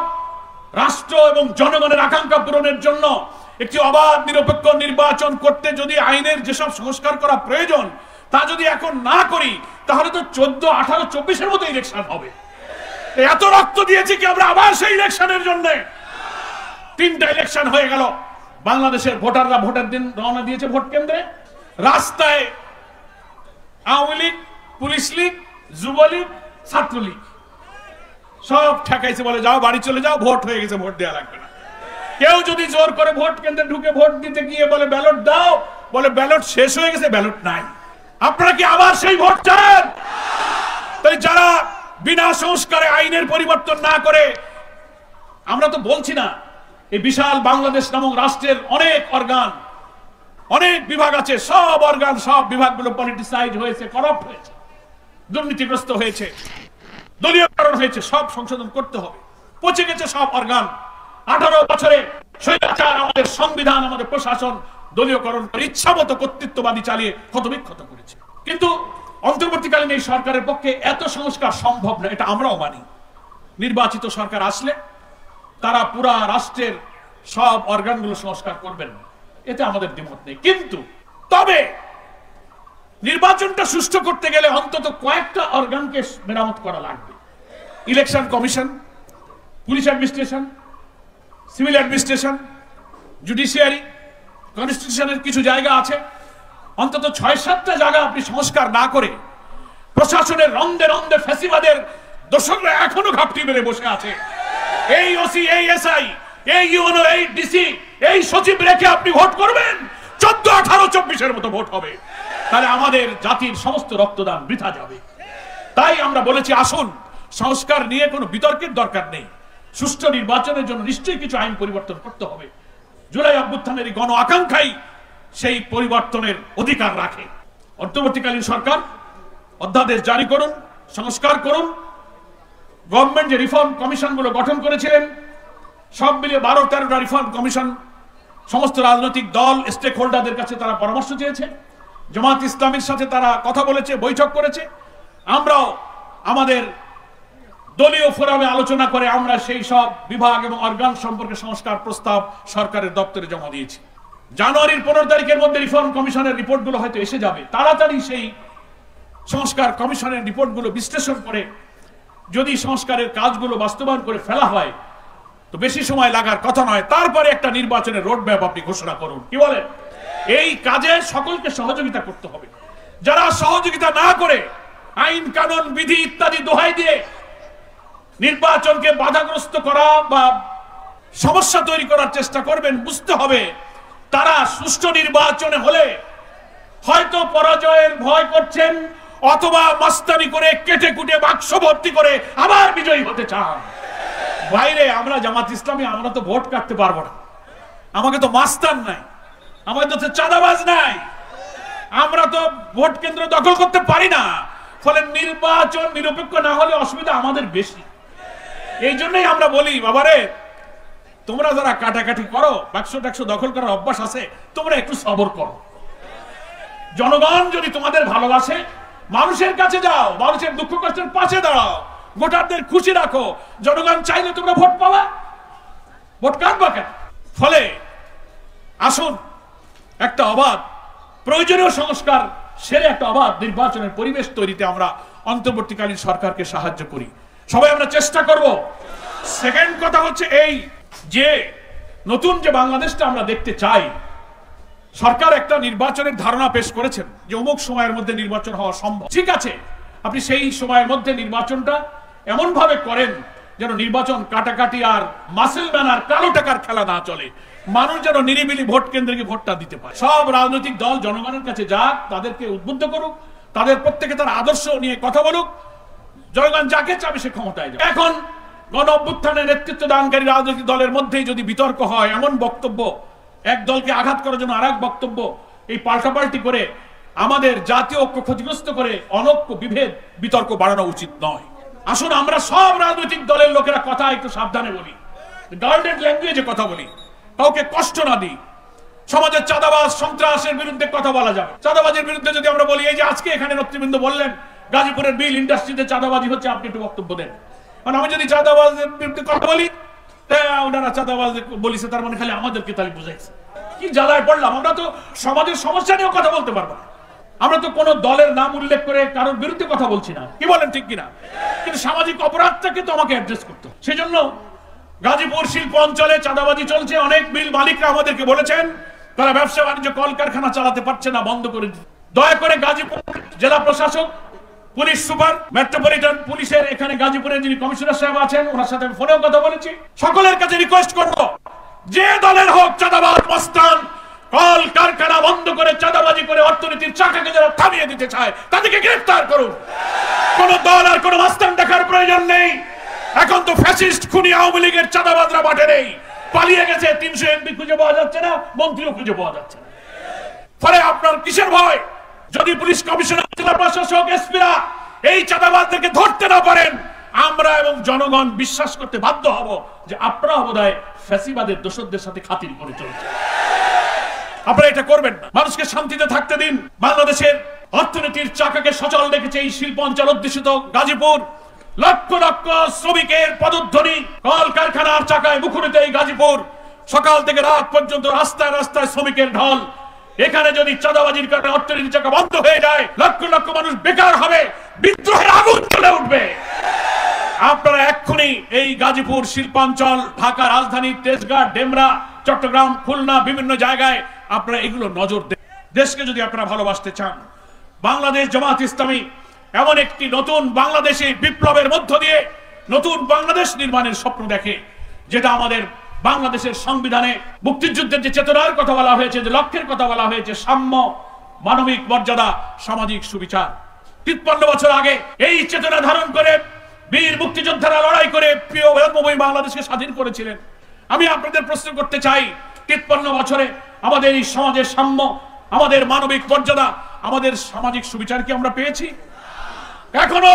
রাষ্ট্র এবং জনগণের আকাঙ্ক্ষা পূরণের জন্য একটি অবাধ নিরপেক্ষ নির্বাচন করতে যদি আইনের যেসব সংস্কার করা প্রয়োজন তা যদি এখন না করি, তাহলে তো 14, 18, 24-এর মতো ইলেকশন হবে। এত রক্ত দিয়েছি কি আমরা আবার সেই ইলেকশনের জন্য? 3টা ইলেকশন হয়ে গেল, বাংলাদেশের ভোটাররা ভোটের দিন রওনা দিয়েছে ভোট কেন্দ্রে, রাস্তায় আওয়ামী লীগ, পুলিশ লীগ, যুবলীগ, ছাত্রলীগ সব ঠেকাইছে, বলে যাও বাড়ি চলে যাও, ভোট হয়ে গেছে, ভোট দেওয়া লাগবে না। কেউ যদি জোর করে ভোট কেন্দ্রে ঢুকে ভোট দিতে গিয়ে বলে ব্যালট দাও, বলে ব্যালট শেষ হয়ে গেছে, ব্যালট নাই। আপনারা কি আবার সেই ভোট চান? তাই যারা বিনা সংস্কারে আইনের পরিবর্তন না করে, আমরা তো বলছি না এই বিশাল বাংলাদেশ নামক রাষ্ট্রের অনেক অর্গান, অনেক বিভাগ আছে, সব অর্গান, সব বিভাগগুলো পলিটিসাইজ হয়েছে, করাপ্ট হয়েছে, দুর্নীতিগ্রস্ত হয়েছে, দলীয়করণ হয়েছে, সব সংশোধন করতে হবে। পচে গেছে সব অর্গান। 18 বছরে স্বৈরাচার আমাদের সংবিধান, আমাদের প্রশাসন দলীয়করণ করে ইচ্ছামতো কর্তৃত্ববাদী চালিয়ে ক্ষতবিক্ষত করেছে। কিন্তু অন্তর্বর্তীকালীন এই সরকারের পক্ষে এত সংস্কার সম্ভব না, এটা আমরাও মানি। নির্বাচিত সরকার আসলে তারা পুরা রাষ্ট্রের সব অর্গানগুলো সংস্কার করবেন, এতে আমাদের দ্বিমত নেই। কিন্তু তবে নির্বাচনটা সুষ্ঠু করতে গেলে অন্তত কয়েকটা অর্গানকে মেরামত করা লাগবে। Election commission, police administration, civil administration, judiciary, কনস্টিটিউশনের কিছু জায়গা আছে, অন্তত 6-7টা জায়গা আপনি সংস্কার না করে প্রশাসনের রন্ধে রন্ধে ফ্যাসিবাদের দোষকরা এখনো ঘাপটি মেরে বসে আছে। এই ওসি, এই এসআই, এই ইউনো, এই ডিসি, এই সচিব রেখে আপনি ভোট করবেন, 14, 18, 24-এর মতো ভোট হবে, তাহলে আমাদের জাতির সমস্ত রক্তদান বৃথা যাবে। তাই আমরা বলেছি, আসুন, সংস্কার নিয়ে কোনো বিতর্কের দরকার নেই। সুষ্ঠু নির্বাচনের জন্য নিশ্চয়ই কিছু আইন পরিবর্তন করতে হবে। জুলাই অভ্যুত্থানের গণ আকাঙ্ক্ষাই সেই পরিবর্তনের অধিকার রাখে। অন্তর্বর্তীকালীন সরকার অধ্যাদেশ জারি করুন, সংস্কার করুন। গভর্নমেন্ট যে রিফর্ম কমিশনগুলো গঠন করেছিলেন, সব মিলিয়ে 12-13টা রিফর্ম কমিশন, সমস্ত রাজনৈতিক দল, স্টেক হোল্ডারদের কাছে তারা পরামর্শ চেয়েছে। জামাত ইসলামীর সাথে তারা কথা বলেছে, বৈঠক করেছে। আমরাও আমাদের দলীয় ফোরামে আলোচনা করে আমরা সেই সব বিভাগ এবং অর্গান সম্পর্কে সংস্কার প্রস্তাব সরকারের দপ্তরে জমা দিয়েছি। জানুয়ারির 15 তারিখের মধ্যে রিফর্ম কমিশনের রিপোর্টগুলো হয়তো এসে যাবে। তাড়াতাড়ি সেই সংস্কার কমিশনের রিপোর্টগুলো বিশ্লেষণ করে যদি সংস্কারের কাজগুলো বাস্তবায়ন করে ফেলা হয় তো বেশি সময় লাগার কথা নয়। তারপরে একটা নির্বাচনের রোডম্যাপ আপনি ঘোষণা করুন। কি বলেন? এই কাজে সকলকে সহযোগিতা করতে হবে। যারা সহযোগিতা না করে আইন কানুন বিধি ইত্যাদি দোহাই দিয়ে নির্বাচনকে বাধাগ্রস্ত করা বা সমস্যা তৈরি করার চেষ্টা করবেন, বুঝতে হবে তারা সুষ্ঠু নির্বাচনে হলে হয়তো পরাজয়ের ভয় করছেন, অথবা মাস্তানি করে কেটে কুটে বাক্স ভর্তি করে আবার বিজয়ী হতে চান। বাইরে আমরা জামাত ইসলামী, আমরা তো ভোট কাটতে পারবো না, আমাকে তো মাস্তান নাই, আমাকে তো চাঁদাবাজ নাই, আমরা তো ভোট কেন্দ্র দখল করতে পারি না। ফলে নির্বাচন নিরপেক্ষ না হলে অসুবিধা আমাদের বেশি। এই জন্যই আমরা বলি, বাবারে তোমরা যারা কাটাকাটি করো, বাক্স টাক্স দখল করার অভ্যাস আছে, তোমরা একটু সবর করো। জনগণ যদি তোমাদের ভালোবাসে, মানুষের কাছে যাও, মানুষের দুঃখ কষ্টের পাশে দাঁড়াও, ভোটারদের খুশি রাখো। জনগণ চাইলে তোমরা ভোট পাবা, ভোট কাটবা কেন? ফলে আসুন একটা অবাধ প্রয়োজনীয় সংস্কার সেরে একটা অবাধ নির্বাচনের পরিবেশ তৈরিতে আমরা অন্তর্বর্তীকালীন সরকারকে সাহায্য করি। সবাই আমরা চেষ্টা করব। সেকেন্ড কথা হচ্ছে এই যে নতুন যে বাংলাদেশটা আমরা দেখতে চাই, সরকার একটা নির্বাচনের ধারণা পেশ করেছেন যে অমুক সময়ের মধ্যে নির্বাচন হওয়া সম্ভব। ঠিক আছে, আপনি সেই সময়ের মধ্যে নির্বাচনটা এমন ভাবে করেন যেন নির্বাচন কাটাকাটি আর মাসেল ম্যান আর কালো টাকার খেলা না চলে। মানুষ যেন নিরিবিলি ভোট কেন্দ্রে গিয়ে ভোটটা দিতে পারে। সব রাজনৈতিক দল জনগণের কাছে যাক, তাদেরকে উদ্বুদ্ধ করুক, তাদের প্রত্যেকে তার আদর্শ নিয়ে কথা বলুক। জনগণ যাকে চাবে সে ক্ষমতায় যাবে। এখন গণ অভ্যুত্থানের নেতৃত্ব দানকারী রাজনৈতিক দলের মধ্যেই যদি বিতর্ক হয়, এমন বক্তব্য, এক দলকে আঘাত করার জন্য আরেক বক্তব্য, এই পাল্টাপাল্টি করে আমাদের জাতীয় ঐক্য ক্ষতিগ্রস্ত করে অনৈক্য বিভেদ বিতর্ক বাড়ানো উচিত নয়। আসুন আমরা সব রাজনৈতিক দলের লোকেরা কথা একটু সাবধানে বলি, গার্ডেড ল্যাঙ্গুয়েজে কথা বলি, কাউকে কষ্ট না দিই। সমাজের চাঁদাবাজ সন্ত্রাসের বিরুদ্ধে কথা বলা যাবে। চাঁদাবাজের বিরুদ্ধে যদি আমরা বলি, এই যে আজকে এখানে নেতৃবৃন্দ বললেন গাজীপুরের বিল ইন্ডাস্ট্রিতে চাঁদাবাজি হচ্ছে, আপনি একটু বক্তব্য দেন। কারণ আমি যদি চাঁদাবাজের বিরুদ্ধে কথা বলি, ওনারা চাঁদাবাজ বলিছে, তার মানে খালি আমাদেরকে তাহলে বুঝাইছে। কি জ্বালায় পড়লাম। আমরা তো সমাজের সমস্যা নিয়েও কথা বলতে পারবো না। আমরা তো কোনো দলের নাম উল্লেখ করে কারোর বিরুদ্ধে কথা বলছি না, কি বলেন ঠিক কিনা? কিন্তু সামাজিক অপরাধটাকে তো আমাকে অ্যাড্রেস করতে। সেই জন্য গাজীপুর শিল্প অঞ্চলে চাঁদাবাজি চলছে। অনেক মিল মালিকরা আমাদেরকে বলেছেন তারা ব্যবসা বাণিজ্য কলকারখানা চালাতে পারছে না, বন্ধ করে দিন। দয়া করে গাজীপুর জেলা প্রশাসক, পুলিশ সুপার, মেট্রোপলিটন পুলিশের এখানে গাজীপুরের যিনি কমিশনার সাহেব আছেন, ওনার সাথে আমি ফোনেও কথা বলেছি। সকলের কাছে রিকোয়েস্ট করব, যে দলের হোক চাঁদাবাজ মস্তান, কল কারখানা বন্ধ করে চাঁদাবাজি করে অর্থনীতির চাকাকে যারা থামিয়ে দিতে চায় তাদেরকে গ্রেফতার করুন। কোন দল আর কোন মস্তান দেখার প্রয়োজন নেই। এখন তো ফ্যাসিস্ট খুনি আওয়ামী লীগের চাঁদাবাজরা মাঠে নেই, পালিয়ে গেছে। 300 এমপি খুঁজে পাওয়া যাচ্ছে না, মন্ত্রীও খুঁজে পাওয়া যাচ্ছে না। ফলে আপনার কিসের ভয়? যদি পুলিশ কমিশনার, জেলা প্রশাসক, এসপিরা এই চাঁদাবাজদেরকে ধরতে না পারেন, আমরা এবং জনগণ বিশ্বাস করতে বাধ্য হব যে আপনারা বোধহয় ফ্যাসিবাদের দোষরদের সাথে খাতির করে চলছে। আপনারা এটা করবেন না। মানুষকে শান্তিতে থাকতে দিন। বাংলাদেশের অর্থনীতির চাকাকে সচল রেখেছে এই শিল্প অঞ্চল অধ্যুষিত গাজীপুর। লক্ষ লক্ষ শ্রমিকের পদধ্বনি, কলকারখানার চাকায় মুখরিত এই গাজীপুর, সকাল থেকে রাত পর্যন্ত রাস্তায় রাস্তায় শ্রমিকের ঢল। এখানে যদি চাঁদাবাজির কারণে অর্থনীতির চাকা বন্ধ হয়ে যায়, লক্ষ লক্ষ মানুষ বেকার হবে, বিদ্রোহের আগুন জ্বলে উঠবে। আপনারা এক্ষুনি এই গাজীপুর শিল্পাঞ্চল, ঢাকা রাজধানী, তেজগাঁও, ডেমরা, চট্টগ্রাম, খুলনা, বিভিন্ন জায়গায় আপনারা এগুলো নজর দেন। দেশকে যদি আপনারা ভালোবাসতে চান, বাংলাদেশ জামাত ইসলামী এমন একটি নতুন বাংলাদেশে বিপ্লবের মধ্য দিয়ে নতুন বাংলাদেশ নির্মাণের স্বপ্ন দেখে, যেটা আমাদের বাংলাদেশের সংবিধানে মুক্তিযুদ্ধের যে চেতনার কথা বলা হয়েছে, যে লক্ষ্যের কথা বলা হয়েছে, সাম্য, মানবিক মর্যাদা, সামাজিক সুবিচার। 53 বছর আগে এই চেতনা ধারণ করে বীর মুক্তিযোদ্ধারা লড়াই করে প্রিয় জন্মভূমি বাংলাদেশকে স্বাধীন করেছিলেন। আমি আপনাদের প্রশ্ন করতে চাই, 53 বছরে আমাদের এই সমাজের সাম্য, আমাদের মানবিক মর্যাদা, আমাদের সামাজিক সুবিচার কি আমরা পেয়েছি? এখনো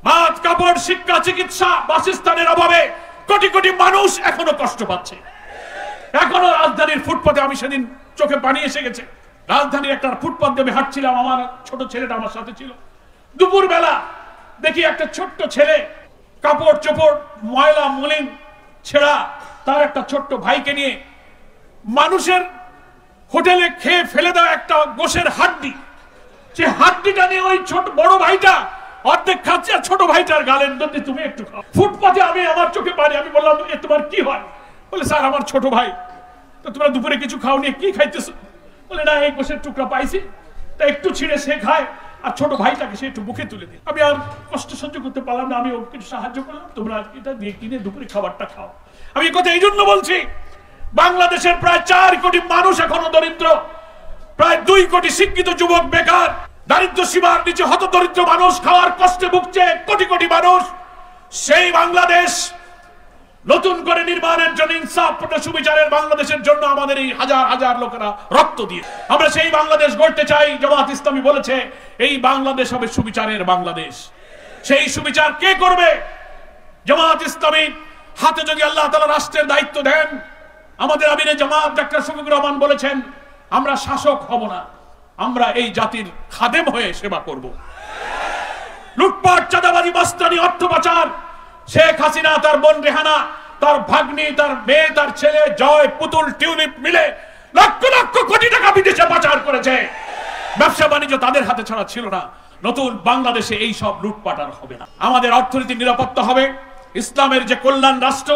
ভাত, কাপড়, শিক্ষা, চিকিৎসা, বাসস্থানের অভাবে কোটি কোটি মানুষ এখনো কষ্ট পাচ্ছে। এখনো রাজধানীর ফুটপাতে, আমি সেদিন চোখে পানি এসে গেছে, রাজধানীর একটা ফুটপাত দিয়ে আমি হাঁটছিলাম, আমার ছোট ছেলেটা আমার সাথে ছিল। দুপুর বেলা দেখি একটা ছোট্ট ছেলে, কাপড় চোপড় ময়লা মলিন ছেঁড়া, তার একটা ছোট্ট ভাইকে নিয়ে মানুষের হোটেলে খেয়ে ফেলে দেওয়া একটা গোশের হাড্ডি, সে হাড্ডিটা নিয়ে ওই ছোট বড় ভাইটা অর্ধেক খাচ্ছে, আর ছোট ভাইটার গালের মধ্যে তুমি একটু খাও। ফুটপাতে আমি, আমার চোখে পানি, আমি বললাম এ তোমার কি হয়? বলে স্যার আমার ছোট ভাই। তো তোমরা দুপুরে কিছু খাও নিয়ে কি খাইতেছো? বলে না এই গোশের টুকরা পাইছি, তা একটু ছিঁড়ে সে খায়, আর ছোট ভাইটাকে সে একটু মুখে তুলে দিই। আমি আর কষ্ট সহ্য করতে পারলাম না, আমি ওকে কিছু সাহায্য করলাম, তোমরা এটা দিয়ে কিনে দুপুরে খাবারটা খাও। আমি এই কথা এই জন্য বলছি, বাংলাদেশের প্রায় 4 কোটি মানুষ এখনো দরিদ্র, প্রায় 2 কোটি শিক্ষিত যুবক বেকার, দারিদ্র সীমার নিচে হতদরিদ্র মানুষ খাওয়ার কষ্টে ভুগছে কোটি কোটি মানুষ। সেই বাংলাদেশ নতুন করে নির্মাণের জন্য, ইনসাফপূর্ণ সুবিচারের বাংলাদেশের জন্য আমাদের এই হাজার হাজার লোকেরা রক্ত দিয়ে আমরা সেই বাংলাদেশ গড়তে চাই। জামাত ইসলামী বলেছে এই বাংলাদেশ হবে সুবিচারের বাংলাদেশ। সেই সুবিচার কে করবে? জামাত ইসলামী হাতে যদি আল্লাহ তাআলা রাষ্ট্রের দায়িত্ব দেন, আমাদের আমিরে জামাত ডাক্তার শফিকুর রহমান বলেছেন, আমরা শাসক হব না, আমরা এই জাতির খাদেম হয়ে সেবা করব। লুটপাট, চাঁদাবাজি, মাস্তানি, অর্থ পাচার, শেখ হাসিনা, তার বোন রেহানা, তার ভাগ্নি, তার মেয়ে, তার ছেলে জয়, পুতুল, টিউলিপ মিলে লক্ষ লক্ষ কোটি টাকা বিদেশে পাচার করেছে। ব্যবসা বাণিজ্য তাদের হাতে ছাড়া ছিল না। নতুন বাংলাদেশে এই সব লুটপাট আর হবে না। আমাদের অর্থনীতির নিরাপত্তা হবে। ইসলামের যে কল্যাণ রাষ্ট্র,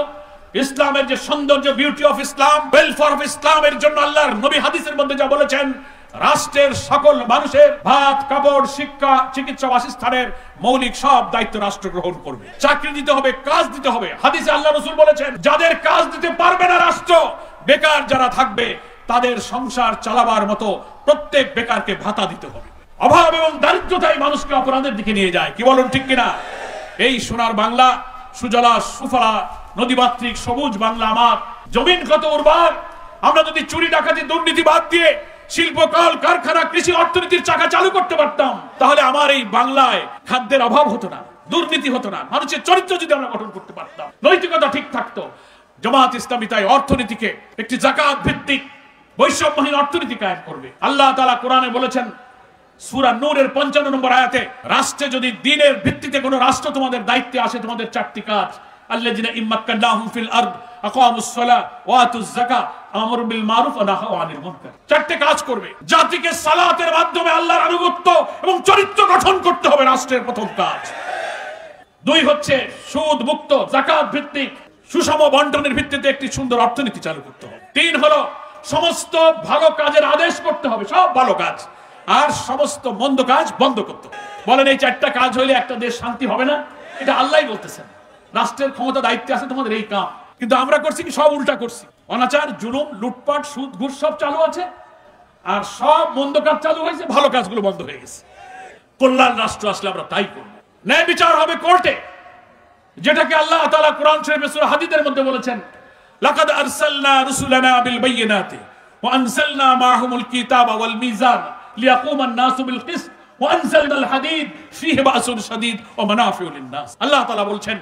ইসলামের যে সৌন্দর্য, beauty of Islam, welfare of ইসলামের জন্য আল্লাহর নবী হাদিসের মধ্যে যা বলেছেন, রাষ্ট্রের সকল মানুষের ভাত, কাপড়, শিক্ষা, চিকিৎসা, বাসস্থানের মৌলিক সব দায়িত্ব রাষ্ট্র গ্রহণ করবে। চাকরি দিতে হবে, কাজ দিতে হবে। হাদিসে আল্লাহ রাসূল বলেছেন, যাদের কাজ দিতে পারবে না রাষ্ট্র, বেকার যারা থাকবে, তাদের সংসার চালাবার মতো প্রত্যেক বেকারকে ভাতা দিতে হবে। অভাব এবং দারিদ্রতাই মানুষকে অপরাধের দিকে নিয়ে যায়। কি বলেন ঠিক কিনা? এই সোনার বাংলা, সুজলা সুফলা নদীমাতৃক সবুজ বাংলা আমার, জমিন কত উর্বর। আমরা যদি চুরি ডাকাতি দুর্নীতি বাদ দিয়ে শিল্প, কল কারখানা, কৃষি, অর্থনীতির চাকা চালু করতে পারতাম, তাহলে আমার এই বাংলায় খাদ্যের অভাব হতো না, দুর্নীতি হতো না। মানুষের চরিত্র যদি আমরা গঠন করতে পারতাম, নৈতিকতা ঠিক থাকতো। জামাত ইসলামী তাই অর্থনীতিকে একটি যাকাত ভিত্তিক বৈষম্যহীন অর্থনীতি কায়েম করবে। আল্লাহ তাআলা কোরআনে বলেছেন, সূরা নূরের 55 নম্বর আয়াতে, রাষ্ট্রে যদি দ্বীনের ভিত্তিতে কোনো রাষ্ট্র তোমাদের দায়িত্বে আসে, তোমাদের 4টি কাজ, আল্লাযিনা ইম্মাক্কানাহুম ফিল আরদ আকামুস সালাহ ওয়া আতুজ যাকাত আমরু বিল মারুফ ওয়া নাহাউ আনিল মুনকার। 4টে কাজ করবে। জাতিকে সালাতের মাধ্যমে আল্লাহর আনুগত্য এবং চরিত্র গঠন করতে হবে, রাষ্ট্রের প্রথম কাজ। 2 হচ্ছে সুদ মুক্ত, যাকাত ভিত্তিক, সুষম বন্টনের ভিত্তিতে একটি সুন্দর অর্থনীতি চালু করতে হবে। 3 হলো সমস্ত ভালো কাজের আদেশ করতে হবে, সব ভালো কাজ, আর সমস্ত মন্দ কাজ বন্ধ করতে হবে। বলেন এই 4টা কাজ হইলে একটা দেশ শান্তি হবে না? এটা আল্লাহই বলতেছেন। রাষ্ট্রের ক্ষমতা দায়িত্বে আছে তোমাদের এই কাম, কিন্তু আমরা করছি কি? সব উল্টা করছি। অনাচার, জুলুম, লুটপাট, সুদ, ঘুষ সব চালু আছে, আর সব মন্দ কাজ চালু হয়েছে, ভালো কাজগুলো বন্ধ হয়ে গেছে। কল্যাণ রাষ্ট্র আসলে আমরা তাই করব। ন্যায় বিচার হবে কোর্টে, যেটাকে আল্লাহ তাআলা কোরআন শরীফে সূরা হাদীদের মধ্যে বলেছেন, লাকাদ আরসালনা রুসুলানা বিল বাইয়িনাতি ওয়া আনজালনা মাআহুমুল কিতাবা ওয়াল মিজান লিয়াকুমা আন-নাসু বিল কিসত ওয়া আনজালনাল হাদীদ ফীহি বা'সুন শাদীদ ওয়া মানাফিউ লিন-নাস। আল্লাহ তাআলা বলছেন,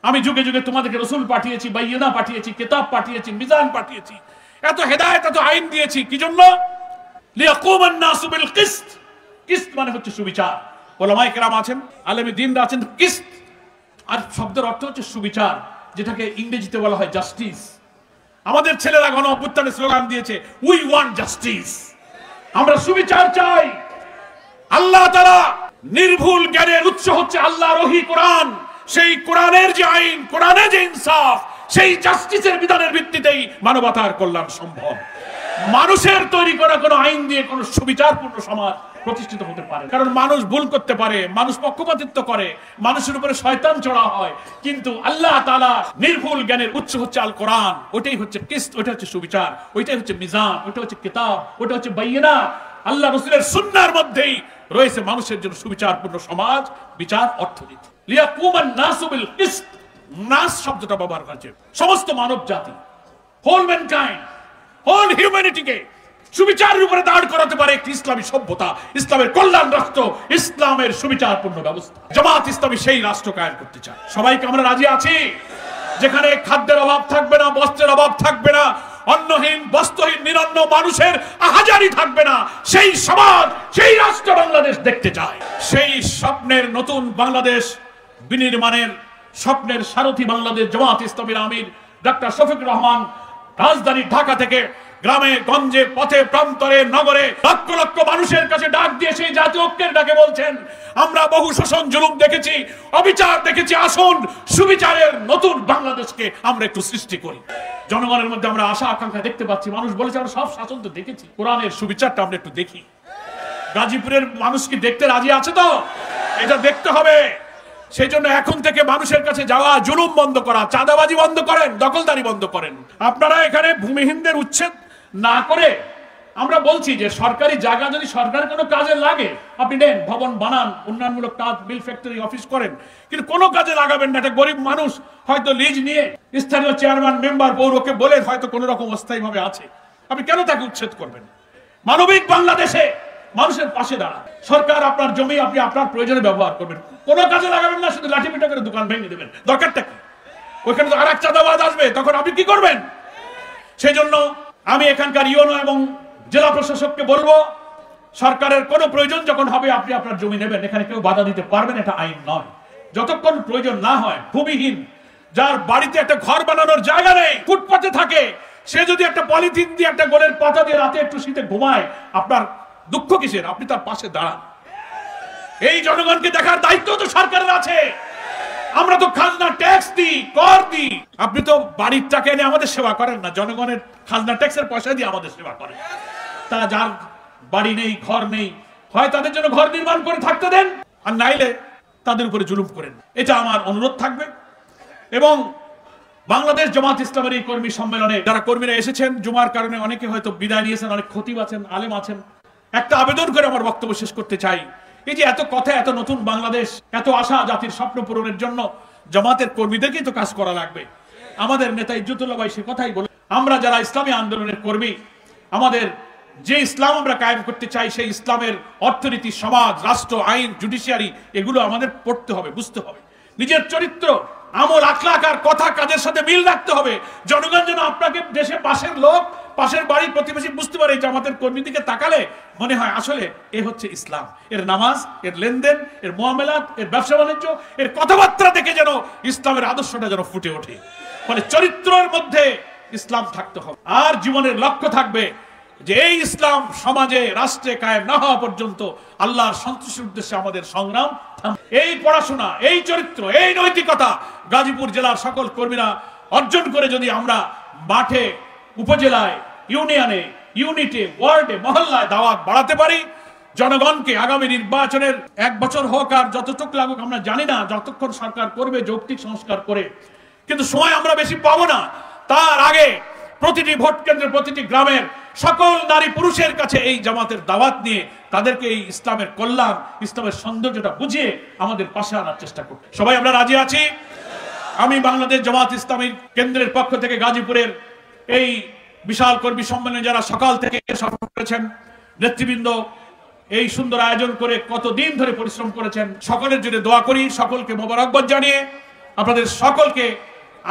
আমি যুগে যুগে তোমাদেরকে রাসূল পাঠিয়েছি, বাইয়িনা পাঠিয়েছি, কিতাব পাঠিয়েছি, মিজান পাঠিয়েছি, এত হেদায়েত, এত আইন দিয়েছি। কি জন্য? লিয়াকুমা আন-নাসু বিল কিসত। কিসত মানে হচ্ছে সুবিচার। উলামায়ে কেরাম আছেন, আলেমে দ্বীনরা আছেন, কিসত আর শব্দের অর্থ হচ্ছে সুবিচার, যেটাকে ইংরেজিতে বলা হয় জাস্টিস। আমাদের ছেলেরা গণ অভ্যুত্থানের স্লোগান দিয়েছে, উই ওয়ান্ট জাস্টিস, আমরা সুবিচার চাই। আল্লাহ তাআলা নির্ভুল জ্ঞানের উৎস হচ্ছে আল্লাহর ওহী কোরআন। সেই কোরআনের যে আইন, কোরআনের যে ইনসাফ, সেই জাস্টিসের বিধানের ভিত্তিতেই মানবতার কল্যাণ সম্ভব। মানুষের তৈরি করা কোনো আইন দিয়ে কোনো সুবিচারপূর্ণ সমাজ প্রতিষ্ঠিত হতে পারে, কারণ মানুষ ভুল করতে পারে, মানুষ পক্ষপাতিত্ব করে, মানুষের উপরে শয়তান চড়া হয়, কিন্তু আল্লাহ তাআলা নির্ভুল জ্ঞানের উৎস হচ্ছে আল কোরআন। ওটাই হচ্ছে কিস্ত, ওটা হচ্ছে সুবিচার, ওইটাই হচ্ছে মিজান, ওটা হচ্ছে কিতাব, ওটা হচ্ছে বাইয়িনা। আল্লাহ রাসূলের সুন্নাহর মধ্যেই রয়েছে মানুষের জন্য সুবিচারপূর্ণ সমাজ, বিচার, অর্থনীতি। লিয়াকুমান নাসু বিল কিস্ত, নাস শব্দটা ব্যবহার করেছে সমস্ত মানব জাতি, হোল ম্যানকাইন্ড, হোল হিউম্যানিটিকে সুবিচারের উপরে দাঁড় করাতে পারে একটি ইসলামী সভ্যতা, ইসলামের কল্যাণ রাষ্ট্র, ইসলামের সুবিচারপূর্ণ ব্যবস্থা। জামাত ইসলামী সেই রাষ্ট্র কায়েম করতে চায়। সবাইকে আমরা রাজি আছি, যেখানে খাদ্যের অভাব থাকবে না, বস্ত্রের অভাব থাকবে না, অন্নহীন বস্ত্রহীন নিরন্ন মানুষের আহাজারি থাকবে না, সেই সমাজ, সেই রাষ্ট্র বাংলাদেশ দেখতে চায়। সেই স্বপ্নের নতুন বাংলাদেশ বিনির্মাণের স্বপ্নের সারথী বাংলাদেশ জামাত ইসলামীর আমির ডক্টর শফিকুর রহমান রাজধানী ঢাকা থেকে গ্রামে গঞ্জে পথে প্রান্তরে নগরে লক্ষ লক্ষ মানুষের কাছে ডাক দিয়ে সেই জাতীয় ঐক্যের ডাকে বলছেন, আমরা বহু শোষণ জুলুম দেখেছি, অবিচার দেখেছি, আসুন সুবিচারের নতুন বাংলাদেশকে আমরা একটু সৃষ্টি করি। জনগণের মধ্যে আমরা আশা আকাঙ্ক্ষা দেখতে পাচ্ছি, মানুষ বলেছে আমরা সব শাসন তো দেখেছি, কোরআনের সুবিচারটা আমরা একটু দেখি। গাজীপুরের মানুষ কি দেখতে রাজি আছে? তো এটা দেখতে হবে। সেই জন্য এখন থেকে মানুষের কাছে যাওয়া, জুলুম বন্ধ করা, চাঁদাবাজি বন্ধ করেন, দখলদারি বন্ধ করেন। আপনারা এখানে ভূমিহীনদের উচ্ছেদ না করে, আমরা বলছি যে সরকারি জায়গা যদি সরকারের কোনো কাজে লাগে আপনি নেন, ভবন বানান, উন্নয়নমূলক কাজ, মিল ফ্যাক্টরি, অফিস করেন, কিন্তু কোনো কাজে লাগাবেন না। একটা গরিব মানুষ হয়তো লিজ নিয়ে স্থানীয় চেয়ারম্যান, মেম্বার, পৌরকে বলে হয়তো কোনো রকম অস্থায়ীভাবে আছে, আপনি কেন তাকে উচ্ছেদ করবেন? মানবিক বাংলাদেশে মানুষের পাশে দাঁড়ান। সরকার আপনার জমি আপনি আপনার প্রয়োজনে ব্যবহার করবেন, কোনো কাজে লাগাবেন না, শুধু লাঠি পিটা করে দোকান ভেঙে দেবেন, দরকারটা কি? ওইখানে তো আর এক চাঁদাবাজ আসবে, তখন আপনি কি করবেন? সেই জন্য আমি এখানকার ইউনো এবং জেলা প্রশাসককে বলবো, সরকারের কোনো প্রয়োজন যখন হবে আপনি আপনার জমি নেবেন, এখানে কেউ বাধা দিতে পারবেন, এটা আইন নয়। যতক্ষণ প্রয়োজন না হয়, ভূমিহীন, যার বাড়িতে একটা ঘর বানানোর জায়গা নেই, ফুটপাতে থাকে, সে যদি একটা পলিথিন দিয়ে, একটা গোলের পাতা দিয়ে রাতে একটু শীতে ঘুমায়, আপনার দুঃখ কিসের? আপনি তার পাশে দাঁড়ান। এই জনগণকে দেখার দায়িত্ব তো সরকারের আছে। আমরা তো খাজনা ট্যাক্স দিই, কর দিই, আপনি তো বাড়ির টাকা এনে আমাদের সেবা করেন না, জনগণের খাজনা ট্যাক্সের পয়সা দিয়ে আমাদের সেবা করেন। তারা যার বাড়ি নেই, ঘর নেই, হয় তাদের জন্য ঘর নির্মাণ করে থাকতে দেন, আর নাইলে তাদের উপরে জুলুম করেন। এটা আমার অনুরোধ থাকবে। এবং বাংলাদেশ জামাত ইসলামের এই কর্মী সম্মেলনে যারা কর্মীরা এসেছেন, জুমার কারণে অনেকে হয়তো বিদায় নিয়েছেন, অনেক খতিব আছেন, আলেম আছেন, একটা আবেদন করে আমার বক্তব্য শেষ করতে চাই। এই যে এত কথা, এত নতুন বাংলাদেশ, এত আশা জাতির স্বপ্ন পূরণের জন্য জামাতের কর্মীদেরকেই তো কাজ করা লাগবে। আমাদের নেতা ইজ্জতুল্লাহ ভাই সে কথাই বলে, আমরা যারা ইসলামী আন্দোলনের কর্মী, আমাদের যে ইসলাম আমরা কায়েম করতে চাই, সেই ইসলামের অর্থনীতি, সমাজ, রাষ্ট্র, আইন, জুডিশিয়ারি, এগুলো আমাদের পড়তে হবে, বুঝতে হবে। নিজের চরিত্র, আমল, আখলাক আর কথা কাজের সাথে মিল রাখতে হবে। জনগণ যেন আপনাকে দেশে পাশের লোক, পাশের বাড়ির প্রতিবেশী বুঝতে পারে, জামাতের কর্মীর দিকে তাকালে মনে হয় আসলে এ হচ্ছে ইসলাম। এর নামাজ, এর লেনদেন, এর মুআমালাত, এর ব্যবসা বাণিজ্য, এর কথাবার্তা দেখে যেন ইসলামের আদর্শটা যেন ফুটে ওঠে। মানে চরিত্রের মধ্যে ইসলাম থাকতে হবে। আর জীবনের লক্ষ্য থাকবে যে এই ইসলাম সমাজে, রাষ্ট্রে কায়েম না হওয়া পর্যন্ত আল্লাহর সন্তুষ্টির উদ্দেশ্যে আমাদের সংগ্রাম। এই পড়াশোনা, এই চরিত্র, এই নৈতিকতা গাজীপুর জেলার সকল কর্মীরা অর্জন করে যদি আমরা মাঠে, উপজেলায়, ইউনিয়নে, ইউনিটে, ওয়ার্ডে, মহল্লায় দাওয়াত বাড়াতে পারি, জনগণকে আগামী নির্বাচনের 1 বছর হোক আর যতটুকু লাগুক আমরা জানি না, যতক্ষণ সরকার করবে যৌক্তিক সংস্কার করে, কিন্তু সময় আমরা বেশি পাবো না। তার আগে প্রতিটি ভোট কেন্দ্রে, প্রতিটি গ্রামের সকল নারী পুরুষের কাছে এই জামাতের দাওয়াত নিয়ে তাদেরকে এই ইসলামের কল্যাণ, ইসলামের সৌন্দর্যটা বুঝিয়ে আমাদের পাশে আনার চেষ্টা করব। সবাই আমরা রাজি আছি। আমি বাংলাদেশ জামাত ইসলামী কেন্দ্রের পক্ষ থেকে গাজীপুরের এই বিশাল কর্মী সম্মেলনে যারা সকাল থেকে সফর করেছেন, নেতৃবৃন্দ এই সুন্দর আয়োজন করে কতদিন ধরে পরিশ্রম করেছেন, সকলের জন্য দোয়া করি। সকলকে মোবারকবাদ জানিয়ে আপনাদের সকলকে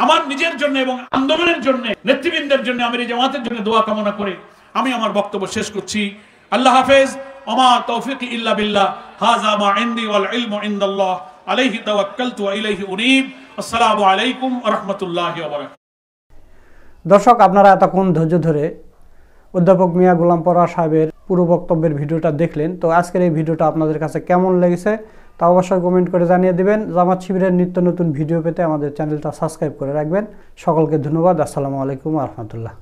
আমার নিজের জন্য এবং আন্দোলনের জন্য, নেতৃবৃন্দের জন্য, আমির জামাতের জন্য দোয়া কামনা করে আমি আমার বক্তব্য শেষ করছি। আল্লাহ হাফেজ। ওমা তৌফিক ইল্লা বিল্লাহ। হাযা মা ইনদি ওয়াল ইলমু ইনদাল্লাহ। আলাইহি তাওয়াক্কালতু ওয়া ইলাইহি উনীব। আসসালামু আলাইকুম ওয়া রাহমাতুল্লাহি ওয়া বারাকাতুহু। দর্শক, আপনারা এতক্ষণ ধৈর্য ধরে অধ্যাপক মিয়া গোলাম পরোয়ার সাহেবের পুরো বক্তব্যের ভিডিওটা দেখলেন। তো আজকের এই ভিডিওটা আপনাদের কাছে কেমন লেগেছে তা অবশ্যই কমেন্ট করে জানিয়ে দিবেন। জামাত শিবিরের নিত্য নতুন ভিডিও পেতে আমাদের চ্যানেলটা সাবস্ক্রাইব করে রাখবেন। সকলকে ধন্যবাদ। আসসালামু আলাইকুম ওয়া রাহমাতুল্লাহ।